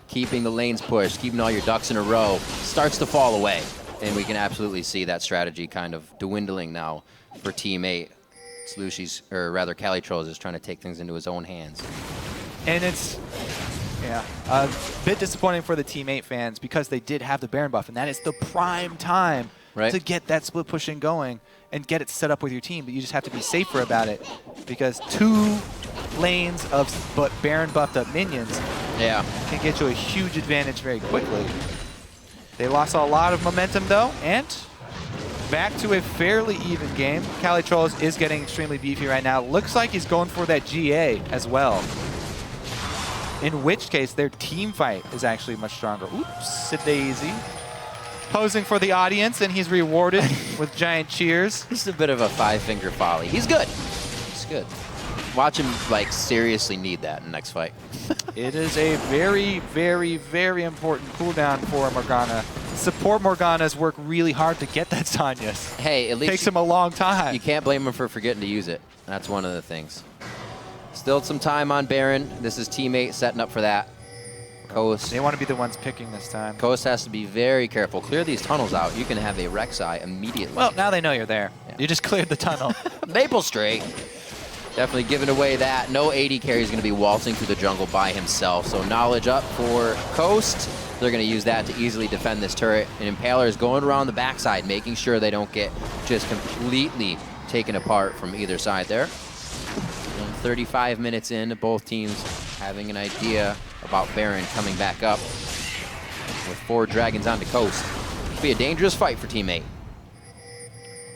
keeping the lanes pushed, keeping all your ducks in a row, starts to fall away. And we can absolutely see that strategy kind of dwindling now for Team 8. Slushi's, or rather Kalichos, is trying to take things into his own hands. And it's a bit disappointing for the Team 8 fans because they did have the Baron buff, and that is the prime time to get that split pushing going and get it set up with your team. But you just have to be safer about it because 2 lanes of Baron buffed up minions can get you a huge advantage very quickly. They lost a lot of momentum though, and back to a fairly even game. Kalichos is getting extremely beefy right now. Looks like he's going for that GA as well. In which case, their team fight is actually much stronger. Oops, a daisy. Posing for the audience, and he's rewarded with giant cheers. This is a bit of a 5-finger volley. He's good. He's good. Watch him, like, seriously need that in the next fight. It is a very, very, very important cooldown for Morgana. Support Morganas work really hard to get that Zhonya's. Hey, at least takes him a long time. You can't blame him for forgetting to use it. That's one of the things. Still some time on Baron. This is teammate setting up for that. Coast. They want to be the ones picking this time. Coast has to be very careful. Clear these tunnels out. You can have a Rek'Sai immediately. Well, now they know you're there. Yeah. You just cleared the tunnel. Maple Strait. Definitely giving away that. No AD carry is going to be waltzing through the jungle by himself. So knowledge up for Coast. They're going to use that to easily defend this turret. And Impaler is going around the backside, making sure they don't get just completely taken apart from either side there. And 35 minutes in, both teams having an idea about Baron coming back up with 4 dragons on the Coast. It'll be a dangerous fight for Team 8.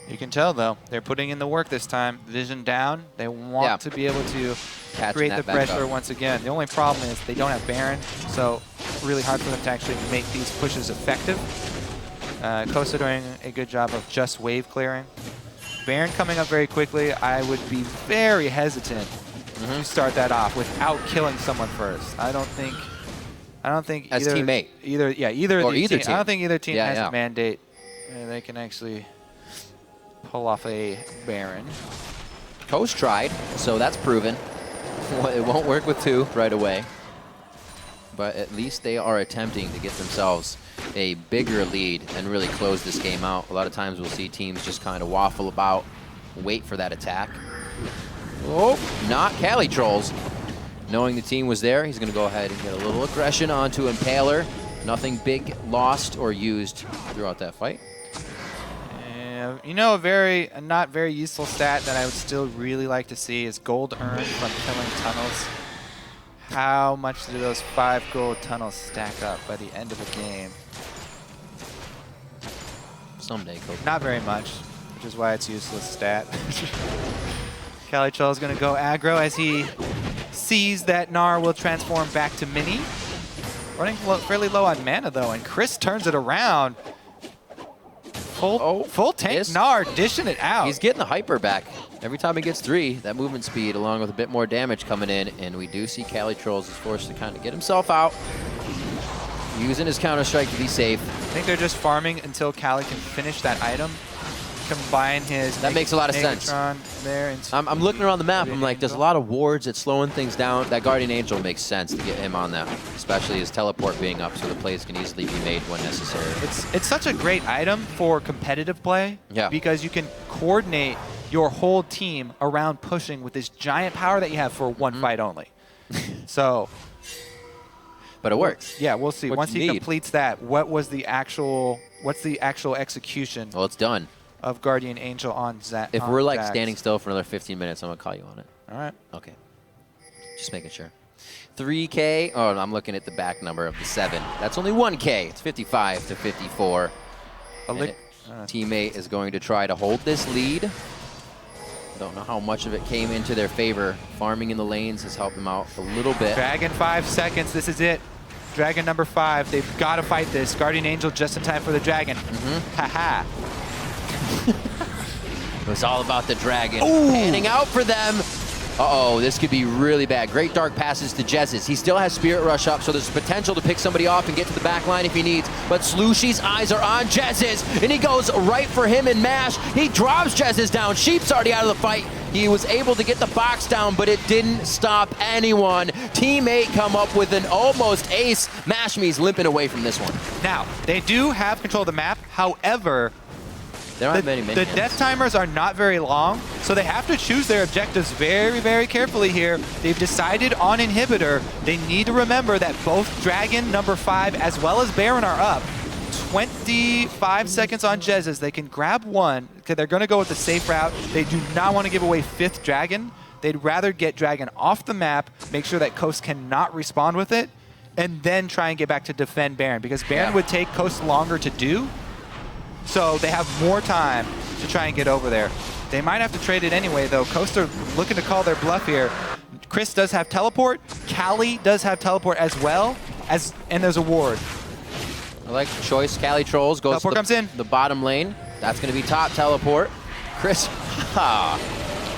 You can tell, though, they're putting in the work this time. Vision down. They want to be able to create the pressure once again. The only problem is they don't have Baron, so really hard for them to actually make these pushes effective. Kosa doing a good job of just wave clearing. Baron coming up very quickly. I would be very hesitant to start that off without killing someone first. I don't think as teammate. Either team. I don't think either team has a mandate. They can actually pull off a Baron. Coast tried, so that's proven. It won't work with 2 right away. But at least they are attempting to get themselves a bigger lead and really close this game out. A lot of times we'll see teams just kind of waffle about, wait for that attack. Oh, not Cali Trolls. Knowing the team was there, he's going to go ahead and get a little aggression onto Impaler. Nothing big lost or used throughout that fight. You know, a not very useful stat that I would still really like to see is gold earned from killing tunnels. How much do those 5 gold tunnels stack up by the end of the game? Someday, Coach. Not very much, which is why it's a useless stat. Calitrol is going to go aggro as he sees that Gnar will transform back to Mini. Running fairly low on mana, though, and Chris turns it around. Full tank Gnar dishing it out. He's getting the hyper back. Every time he gets 3, that movement speed along with a bit more damage coming in, and we do see Cali Trolls is forced to kind of get himself out, using his Counter-Strike to be safe. I think they're just farming until Cali can finish that item, combine his That makes a lot of sense. There I'm looking around the map, I'm like, there's a lot of wards that's slowing things down. That Guardian Angel makes sense to get him on that, especially his teleport being up so the plays can easily be made when necessary. It's such a great item for competitive play because you can coordinate your whole team around pushing with this giant power that you have for one fight only. So, but it works. Yeah, we'll see. Once he completes that, what's the actual execution? Well, it's done. Of Guardian Angel on Zach. If we're like standing still for another 15 minutes, I'm gonna call you on it. All right. Okay. Just making sure. 3K. Oh, I'm looking at the back number of the 7. That's only 1K. It's 55 to 54. Teammate is going to try to hold this lead. Don't know how much of it came into their favor. Farming in the lanes has helped them out a little bit. Dragon 5 seconds. This is it. Dragon number 5. They've got to fight this. Guardian Angel just in time for the dragon. Haha. It was all about the dragon. Panning out for them. Uh-oh, this could be really bad. Great Dark passes to Jez's. He still has Spirit Rush up, so there's potential to pick somebody off and get to the back line if he needs. But Slushy's eyes are on Jez's, and he goes right for him and Mash. He drops Jez's down. Sheep's already out of the fight. He was able to get the box down, but it didn't stop anyone. Team 8 come up with an almost ace. Mashme's limping away from this one. Now, they do have control of the map. However, there aren't many the death timers are not very long, so they have to choose their objectives very, very carefully here. They've decided on inhibitor. They need to remember that both Dragon number 5 as well as Baron are up. 25 seconds on Jez's. They can grab one, because they're going to go with the safe route. They do not want to give away 5th Dragon. They'd rather get Dragon off the map, make sure that Coast cannot respond with it, and then try and get back to defend Baron, because Baron would take Coast longer to do. So they have more time to try and get over there. They might have to trade it anyway, though. Coast are looking to call their bluff here. Chris does have teleport. Cali does have teleport as well, and there's a ward. I like the choice. Cali Trolls goes to the bottom lane. That's going to be top teleport. Chris,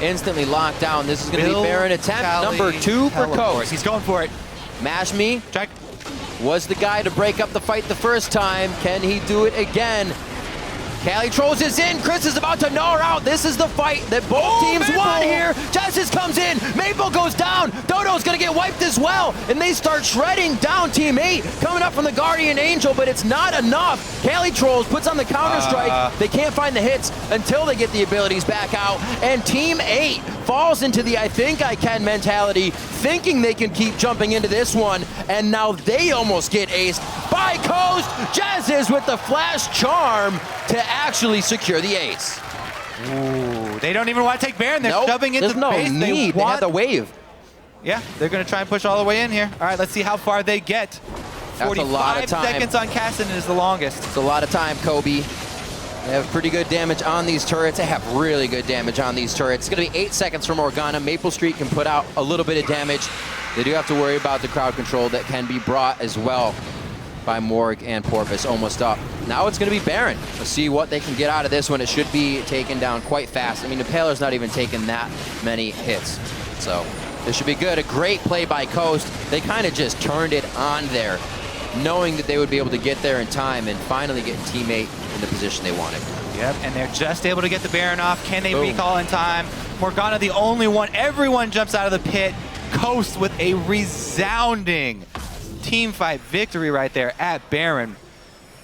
instantly locked down. This is going to be Baron attempt number 2 for Coast. He's going for it. Mash Me Check. was the guy to break up the fight the first time. Can he do it again? Cali Trolls is in. Chris is about to gnaw out. This is the fight that both teams want here. Justice comes in. Maple goes down. Dodo's going to get wiped as well. And they start shredding down Team 8. Coming up from the Guardian Angel, but it's not enough. Cali Trolls puts on the counter-strike. They can't find the hits until they get the abilities back out. And Team 8 falls into the I think I can mentality, thinking they can keep jumping into this one. And now they almost get aced by Coast. Jazz with the flash charm to actually secure the ace. Ooh, they don't even want to take Baron. They're shoving into the base. There's no need. They had the wave. Yeah, they're going to try and push all the way in here. All right, let's see how far they get. That's a lot of time. 45 seconds on Cassidy is the longest. It's a lot of time, Kobe. They have pretty good damage on these turrets. They have really good damage on these turrets. It's going to be 8 seconds for Morgana. Maple Street can put out a little bit of damage. They do have to worry about the crowd control that can be brought as well by Morg and Porpoise. Almost up. Now it's going to be Baron. Let's see what they can get out of this one. It should be taken down quite fast. I mean, Impaler's not even taking that many hits. So this should be good. A great play by Coast. They kind of just turned it on there, knowing that they would be able to get there in time and finally get teammate in the position they wanted. Yep, and they're just able to get the Baron off. Can they recall in time? Morgana the only one. Everyone jumps out of the pit. Coast with a resounding team fight victory right there at Baron.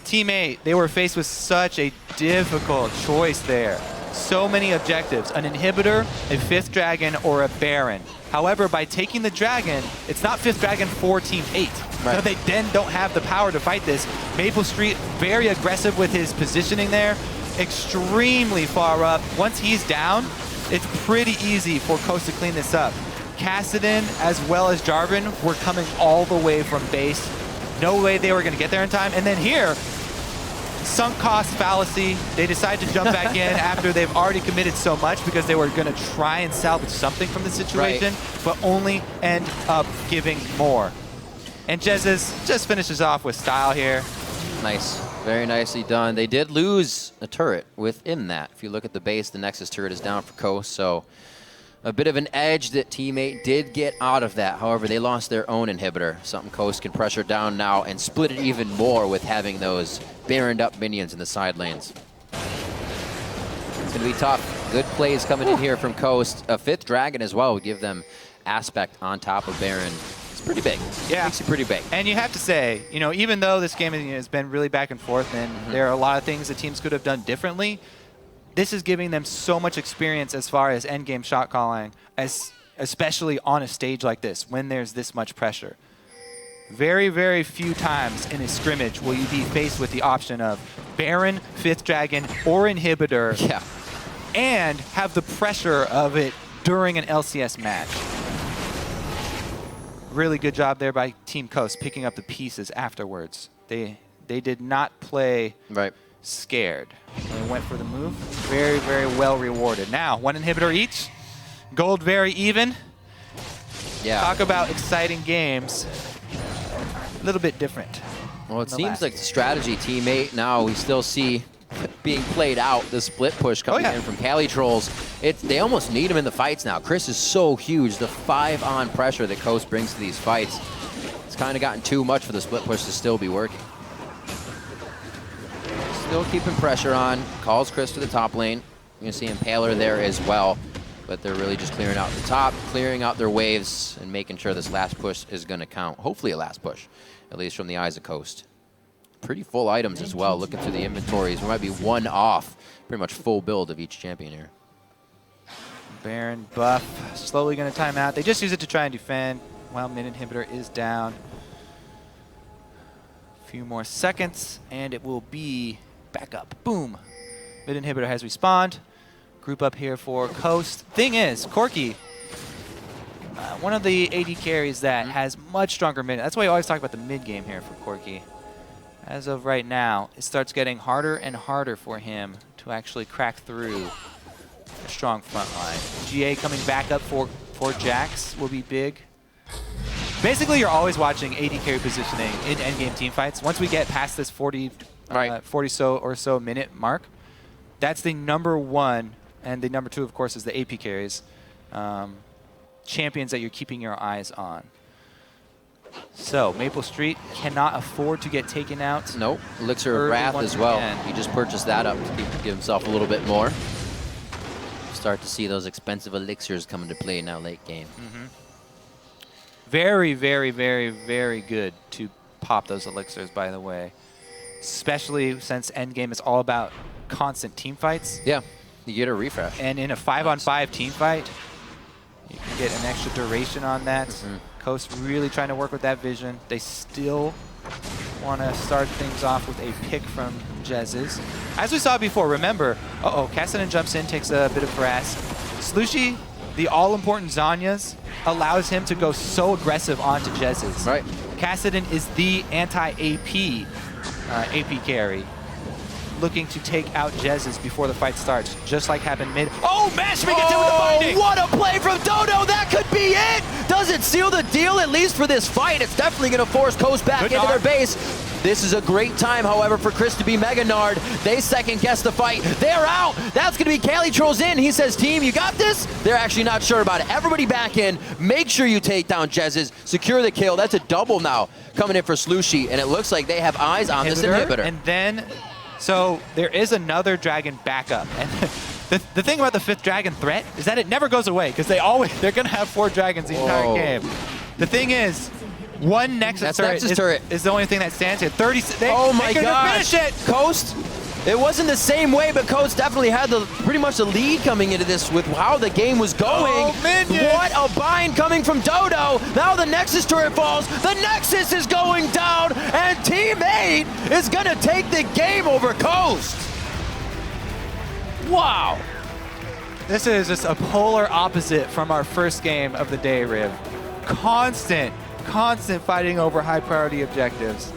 Team 8, they were faced with such a difficult choice there. So many objectives, an inhibitor, a 5th dragon, or a Baron. However, by taking the dragon, it's not 5th dragon for Team 8. Right. So they then don't have the power to fight this. Maple Street, very aggressive with his positioning there, extremely far up. Once he's down, it's pretty easy for Coast to clean this up. Kassadin as well as Jarvan were coming all the way from base. No way they were going to get there in time. And then here, sunk cost fallacy. They decide to jump back in after they've already committed so much because they were going to try and salvage something from the situation, but only end up giving more. And Jesus just finishes off with style here. Nice. Very nicely done. They did lose a turret within that. If you look at the base, the Nexus turret is down for Coast, so a bit of an edge that Team 8 did get out of that. However, they lost their own inhibitor, something Coast can pressure down now and split it even more with having those Baroned up minions in the side lanes. It's going to be tough. Good plays coming in here from Coast. A 5th dragon as well would give them aspect on top of Baron. It's pretty big. Yeah. Makes it pretty big. And you have to say, you know, even though this game has been really back and forth and there are a lot of things that teams could have done differently, this is giving them so much experience as far as endgame shot calling, especially on a stage like this when there's this much pressure. Very, very few times in a scrimmage will you be faced with the option of Baron, 5th dragon, or inhibitor, and have the pressure of it during an LCS match. Really good job there by Team Coast picking up the pieces afterwards. They did not play scared. They went for the move. Very, very well rewarded. Now, 1 inhibitor each. Gold very even. Yeah. Talk about exciting games. A little bit different. Well, it seems like the strategy Team 8 now we still see being played out. The split push coming in from Cali Trolls. They almost need him in the fights now. Chris is so huge. The 5-on pressure that Coast brings to these fights, it's kind of gotten too much for the split push to still be working. Still keeping pressure on. Calls Chris to the top lane. You're going to see Impaler there as well. But they're really just clearing out the top, clearing out their waves, and making sure this last push is going to count. Hopefully a last push, at least from the eyes of Coast. Pretty full items as well. Looking through the inventories, we might be 1 off. Pretty much full build of each champion here. Baron buff, slowly going to time out. They just use it to try and defend while mid inhibitor is down. A few more seconds, and it will be back up. Boom. Mid inhibitor has respawned. Group up here for Coast. Thing is, Corki, one of the AD carries that has much stronger mid. That's why I always talk about the mid game here for Corki. As of right now, it starts getting harder and harder for him to actually crack through a strong front line. GA coming back up for Jax will be big. Basically, you're always watching AD carry positioning in endgame team fights. Once we get past this 40 or so minute mark, that's the #1. And the #2, of course, is the AP carries. Champions that you're keeping your eyes on. So Maple Street cannot afford to get taken out. Nope. Elixir of Early Wrath once as well. again. He just purchased that up to give himself a little bit more. Start to see those expensive elixirs come into play now late game. Very, very, very, very good to pop those elixirs, by the way. Especially since endgame is all about constant team fights. Yeah, you get a refresh. And in a 5-on-5 team fight, you can get an extra duration on that. Coast really trying to work with that vision. They still want to start things off with a pick from Jez's. As we saw before, remember, Cassidy jumps in, takes a bit of harass. Slushy, the all-important Zanyas, allows him to go so aggressive onto Jez's. Right. Cassidy is the anti-AP AP carry, looking to take out Jez's before the fight starts, just like happened mid. Oh, Mashman gets in with the binding! What a play from Dodo! That could be it! Does it seal the deal, at least for this fight? It's definitely going to force Coast back into their base. This is a great time, however, for Chris to be Mega Nard. They second-guess the fight. They're out! That's going to be Cali Trolls in. He says, team, you got this? They're actually not sure about it. Everybody back in. Make sure you take down Jez's. Secure the kill. That's a double now coming in for Slushy, and it looks like they have eyes on this inhibitor. And then, so there is another dragon backup. And the thing about the 5th dragon threat is that it never goes away, because they're going to have 4 dragons the entire game. The thing is, one Nexus turret is the only thing that stands here. 30. Oh my gosh! Finish it. Coast. It wasn't the same way, but Coast definitely had pretty much the lead coming into this with how the game was going. What a bind coming from Dodo. Now the Nexus turret falls. The Nexus is going down, and Team 8 is going to take the game over Coast. Wow. This is just a polar opposite from our first game of the day, Riv. Constant fighting over high priority objectives.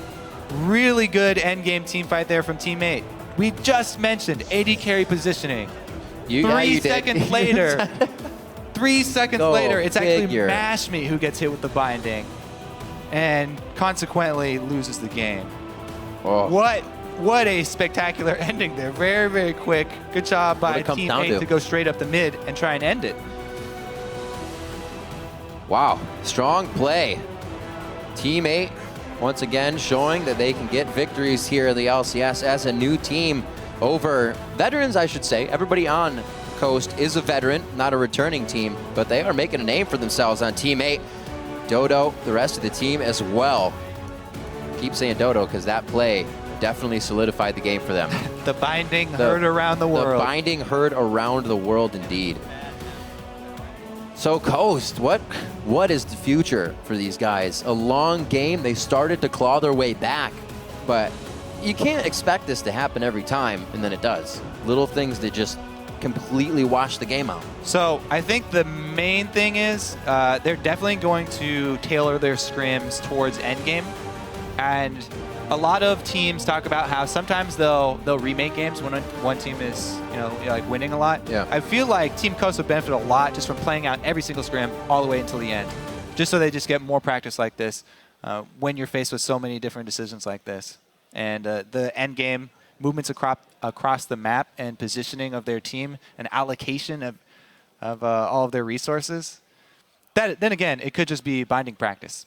Really good endgame team fight there from Team 8. We just mentioned AD carry positioning. 3 seconds later, 3 seconds later, it's actually Mashme who gets hit with the binding and consequently loses the game. Oh. What a spectacular ending there. Very, very quick. Good job by Team 8 to go straight up the mid and try and end it. Wow, strong play. Team 8 once again showing that they can get victories here in the LCS as a new team over veterans, I should say. Everybody on Coast is a veteran, not a returning team, but they are making a name for themselves on Team 8. Dodo, the rest of the team as well. Keep saying Dodo because that play definitely solidified the game for them. The binding heard around the world. The binding heard around the world indeed. So Coast, what is the future for these guys? A long game. They started to claw their way back, but you can't expect this to happen every time, and then it does. Little things that just completely wash the game out. So I think the main thing is they're definitely going to tailor their scrims towards endgame, and a lot of teams talk about how sometimes they'll remake games when one team is like winning a lot. Yeah. I feel like Team Coast would benefit a lot just from playing out every single scrim all the way until the end, just so they just get more practice like this when you're faced with so many different decisions like this. And the end game movements across the map and positioning of their team and allocation of all of their resources. Then again, it could just be binding practice.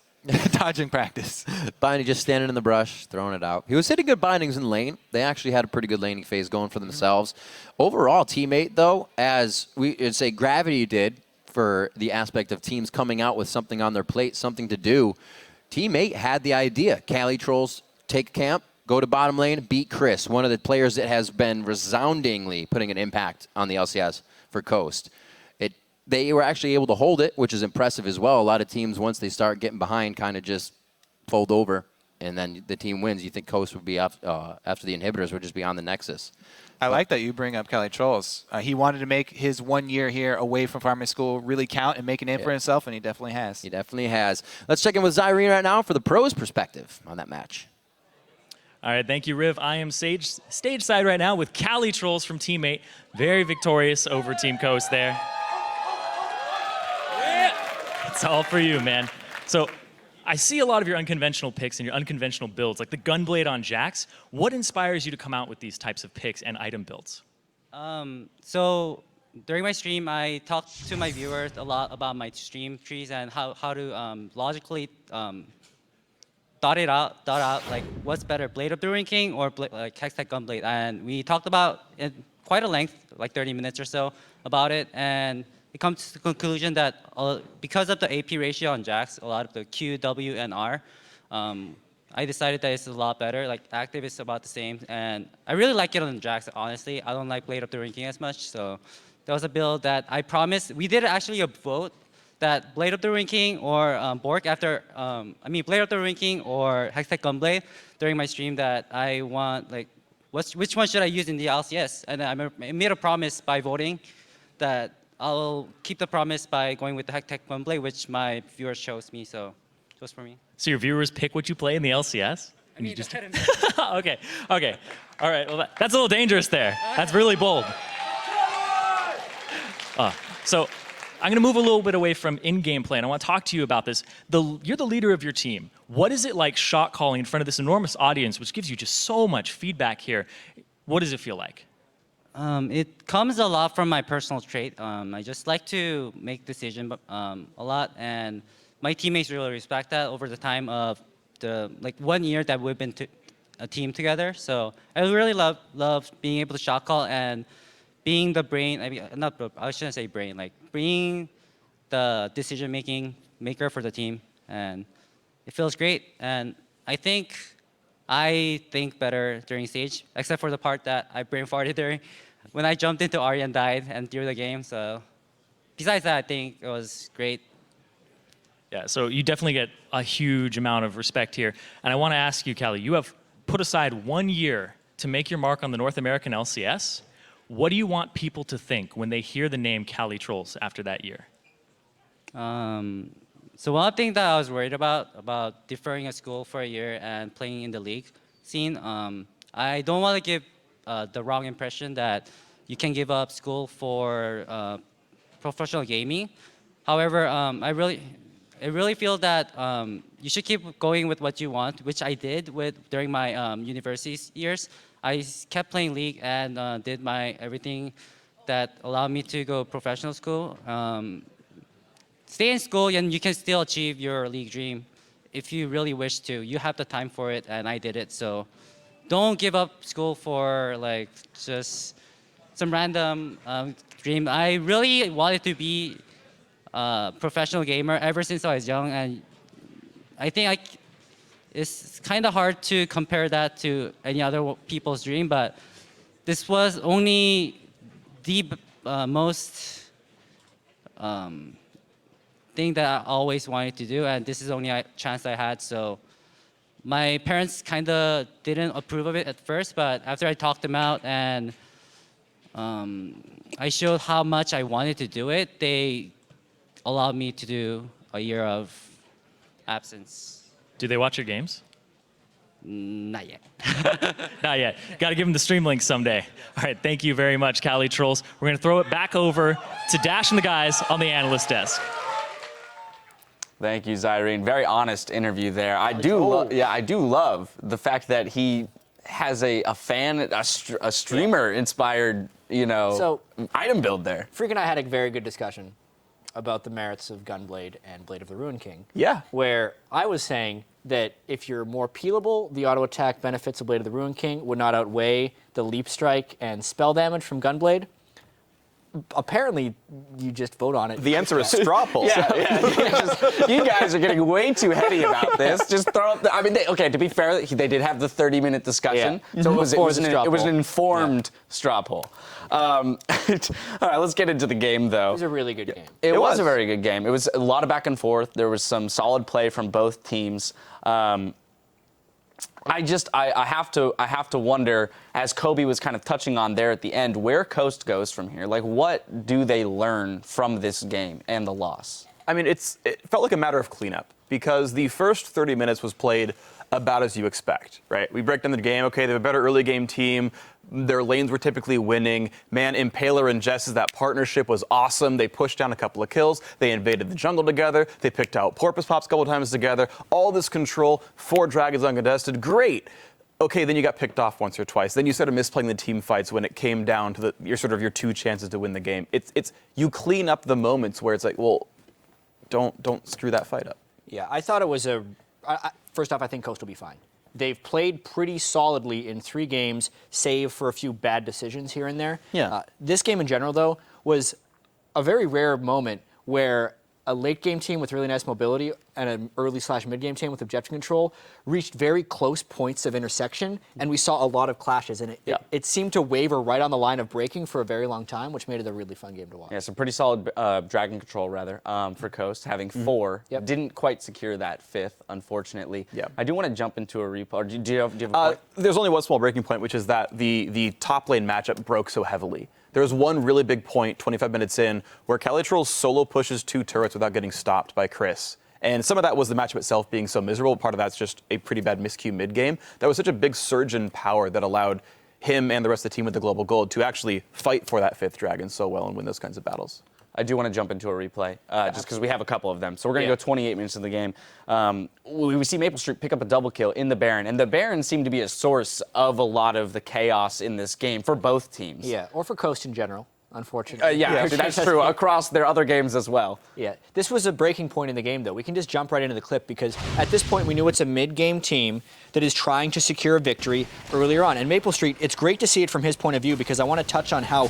Dodging practice. Binding just standing in the brush, throwing it out. He was hitting good bindings in lane. They actually had a pretty good laning phase going for themselves. Overall, Team 8, though, as we would say Gravity did for the aspect of teams coming out with something on their plate, something to do, Team 8 had the idea. Cali Trolls take camp, go to bottom lane, beat Chris, one of the players that has been resoundingly putting an impact on the LCS for Coast. They were actually able to hold it, which is impressive as well. A lot of teams, once they start getting behind, kind of just fold over, and then the team wins. You think Coast would be after the inhibitors would just be on the Nexus. I like that you bring up Cali Trolls. He wanted to make his 1 year here away from farming school really count and make a name for himself, and he definitely has. He definitely has. Let's check in with Zyrene right now for the pros' perspective on that match. All right, thank you, Riv. I am stage side right now with Cali Trolls from Team 8. Very victorious over Team Coast there. It's all for you, man. So I see a lot of your unconventional picks and your unconventional builds, like the Gunblade on Jax. What inspires you to come out with these types of picks and item builds? So during my stream, I talked to my viewers a lot about my stream trees and how to logically thought out like what's better, Blade of the Ruined King or like Hextech Gunblade, and we talked about it quite a length, like 30 minutes or so, about it, and it comes to the conclusion that because of the AP ratio on Jax, a lot of the Q, W, and R, I decided that it's a lot better. Like active is about the same, and I really like it on Jax. Honestly, I don't like Blade of the Ruined King as much, so that was a build that I promised. We did actually a vote that Blade of the Ruined King or Bork after, Blade of the Ruined King or Hextech Gunblade during my stream that I want, like, which one should I use in the LCS? And I made a promise by voting that I'll keep the promise by going with the Hextech Gunblade, which my viewers chose me, so it was for me. So your viewers pick what you play in the LCS? I mean, just Okay. All right, well, that's a little dangerous there. That's really bold. So I'm going to move a little bit away from in-game play, and I want to talk to you about this. You're the leader of your team. What is it like shot calling in front of this enormous audience, which gives you just so much feedback here? What does it feel like? It comes a lot from my personal trait. I just like to make decisions a lot, and my teammates really respect that over the time of the 1 year that we've been a team together. So I really love being able to shot call and being the brain. I shouldn't say brain, like being the decision maker for the team, and it feels great. And I think better during stage, except for the part that I brain farted when I jumped into Arya and died and threw the game. So besides that, I think it was great. Yeah, so you definitely get a huge amount of respect here. And I want to ask you, Callie, you have put aside 1 year to make your mark on the North American LCS. What do you want people to think when they hear the name Callie Trolls after that year? So one thing that I was worried about deferring at school for a year and playing in the league scene, I don't want to give the wrong impression that you can give up school for professional gaming. However, I really feel that you should keep going with what you want, which I did during my university years. I kept playing League and did my everything that allowed me to go professional school. Stay in school and you can still achieve your League dream if you really wish to. You have the time for it, and I did it. So don't give up school for like just some random dream. I really wanted to be a professional gamer ever since I was young, and I think it's kind of hard to compare that to any other people's dream, but this was only the most thing that I always wanted to do, and this is the only chance I had. So my parents kind of didn't approve of it at first, but after I talked them out and I showed how much I wanted to do it, they allowed me to do a year of absence. Do they watch your games? Not yet. Not yet. Got to give them the stream link someday. All right, thank you very much, Callie Trolls. We're going to throw it back over to Dash and the guys on the analyst desk. Thank you, Zyrene. Very honest interview there. I do love the fact that he has a streamer-inspired, item build there. Freak and I had a very good discussion about the merits of Gunblade and Blade of the Ruined King. Yeah. Where I was saying that if you're more peelable, the auto attack benefits of Blade of the Ruined King would not outweigh the leap strike and spell damage from Gunblade. Apparently, you just vote on it. The answer is straw poll. You guys are getting way too heady about this. Just throw up to be fair, they did have the 30-minute discussion. Yeah. So it was an informed straw poll. All right, let's get into the game, though. It was a really good game. It was a very good game. It was a lot of back and forth. There was some solid play from both teams. I have to wonder, as Kobe was kind of touching on there at the end, where Coast goes from here. Like, what do they learn from this game and the loss? I mean, it felt like a matter of cleanup because the first 30 minutes was played about as you expect, right? We break down the game. Okay, they have a better early game team. Their lanes were typically winning. Man, Impaler and Jess's, that partnership was awesome. They pushed down a couple of kills. They invaded the jungle together. They picked out Porpoise Pops a couple times together. All this control, 4 dragons uncontested. Great. Okay, then you got picked off once or twice. Then you started misplaying the team fights when it came down to your 2 chances to win the game. It's you clean up the moments where it's like, well, don't screw that fight up. Yeah, I thought it was first off, I think Coast will be fine. They've played pretty solidly in 3 games, save for a few bad decisions here and there. Yeah. This game in general, though, was a very rare moment where a late-game team with really nice mobility and an early/mid-game team with objective control reached very close points of intersection, and we saw a lot of clashes, and it seemed to waver right on the line of breaking for a very long time, which made it a really fun game to watch. Yeah, some pretty solid dragon control, for Coast, having 4. Yep. Didn't quite secure that 5th, unfortunately. Yeah. I do want to jump into a replay. Or do you have a point? There's only one small breaking point, which is that the top lane matchup broke so heavily. There was one really big point 25 minutes in where Calitrol solo pushes 2 turrets without getting stopped by Chris. And some of that was the matchup itself being so miserable. Part of that's just a pretty bad miscue mid-game. That was such a big surge in power that allowed him and the rest of the team with the global gold to actually fight for that 5th dragon so well and win those kinds of battles. I do want to jump into a replay, just because we have a couple of them. So we're going to go 28 minutes of the game. We see Maple Street pick up a double kill in the Baron, and the Baron seemed to be a source of a lot of the chaos in this game for both teams. Yeah, or for Coast in general, unfortunately. That's true, across their other games as well. Yeah, this was a breaking point in the game, though. We can just jump right into the clip because at this point we knew it's a mid-game team that is trying to secure a victory earlier on. And Maple Street, it's great to see it from his point of view because I want to touch on how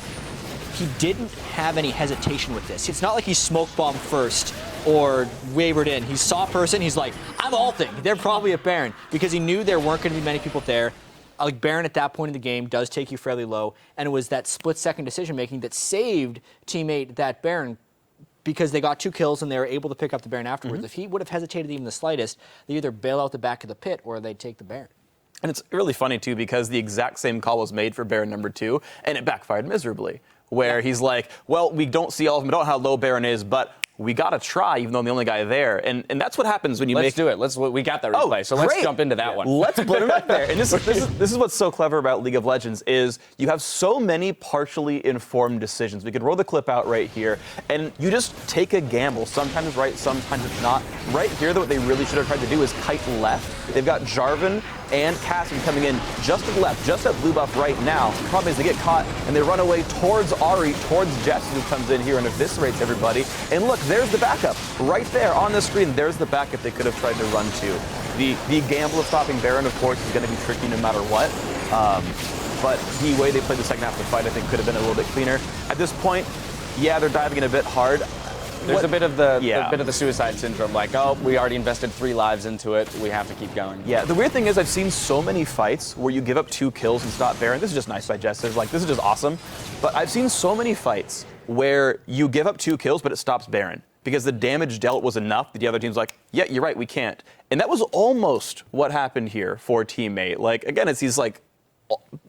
he didn't have any hesitation with this. It's not like he smoke bombed first or wavered in. He saw a person, he's like, I'm ulting. They're probably at Baron because he knew there weren't going to be many people there. Like Baron at that point in the game does take you fairly low, and it was that split-second decision-making that saved Team 8 that Baron because they got 2 kills and they were able to pick up the Baron afterwards. If he would have hesitated even the slightest, they either bail out the back of the pit or they'd take the Baron. And it's really funny, too, because the exact same call was made for Baron number 2, and it backfired miserably, where he's like, well, we don't see all of them, we don't know how low Baron is, but we got to try, even though I'm the only guy there. And that's what happens when you Let's do it. We got that replay, so let's jump into that one. Let's put him up there. And this is what's so clever about League of Legends is you have so many partially informed decisions. We could roll the clip out right here, and you just take a gamble. Sometimes it's right, sometimes it's not. Right here, though, what they really should have tried to do is kite left. They've got Jarvan and Cassidy coming in just to the left, just at blue buff right now. The problem is they get caught, and they run away towards Ahri, towards Jesse, who comes in here and eviscerates everybody. And look, there's the backup. Right there on the screen, there's the backup they could have tried to run to. The gamble of stopping Baron, of course, is going to be tricky no matter what. But the way they played the second half of the fight, I think, could have been a little bit cleaner. At this point, yeah, they're diving in a bit hard. There's a bit of the suicide syndrome, like, oh, we already invested 3 lives into it, we have to keep going. Yeah, the weird thing is I've seen so many fights where you give up 2 kills and stop Baron. This is just nice by Jester. Like, this is just awesome. But I've seen so many fights where you give up 2 kills, but it stops Baron. Because the damage dealt was enough that the other team's like, yeah, you're right, we can't. And that was almost what happened here for Team 8. Like, again, it's these, like,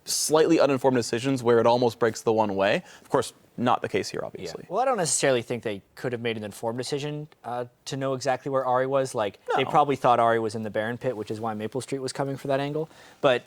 slightly uninformed decisions where it almost breaks the one way. Of course, not the case here, obviously. Yeah. Well, I don't necessarily think they could have made an informed decision to know exactly where Ahri was. Like, they probably thought Ahri was in the Baron pit, which is why Maple Street was coming for that angle. But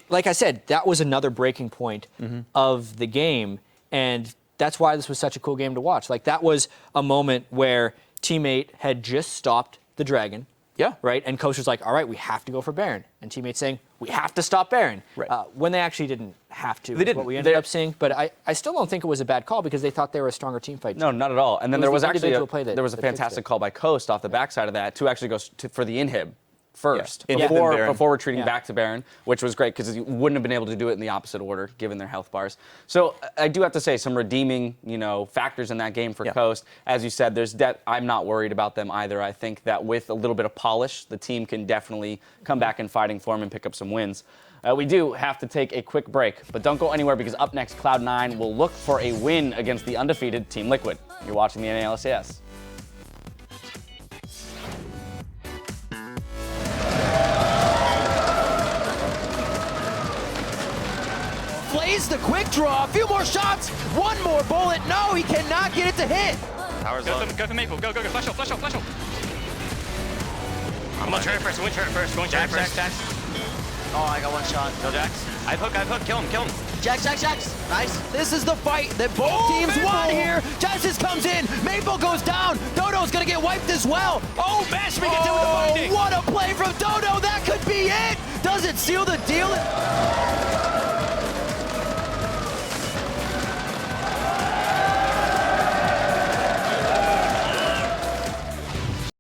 like I said, that was another breaking point of the game, and that's why this was such a cool game to watch. Like, that was a moment where Team 8 had just stopped the Dragon. Yeah. Right? And Coach was like, all right, we have to go for Baron. And Team 8 saying, we have to stop Baron. Right. When they actually didn't have to. They didn't. What we ended up seeing. But I still don't think it was a bad call because they thought they were a stronger team fight. No, not at all. And then there was actually a that fantastic call by Coast off the backside of that to actually go for the inhib first Yeah. before retreating back to Baron, which was great because you wouldn't have been able to do it in the opposite order given their health bars. So I do have to say some redeeming, factors in that game for Coast. As you said, I'm not worried about them either. I think that with a little bit of polish, the team can definitely come back in fighting form and pick up some wins. We do have to take a quick break, but don't go anywhere because up next, Cloud9 will look for a win against the undefeated Team Liquid. You're watching the LCS. Plays the quick draw, a few more shots, one more bullet. No, he cannot get it to hit. Power's low. Go for Maple, go, flash out. I'm going turret first, going Jax first. Oh, I got one shot. Kill Jax. I have hook, kill him. Jax. Nice. This is the fight that both teams won here. Justice comes in, Maple goes down, Dodo's gonna get wiped as well. Oh, Bashman gets in with the binding. What a play from Dodo, that could be it. Does it seal the deal?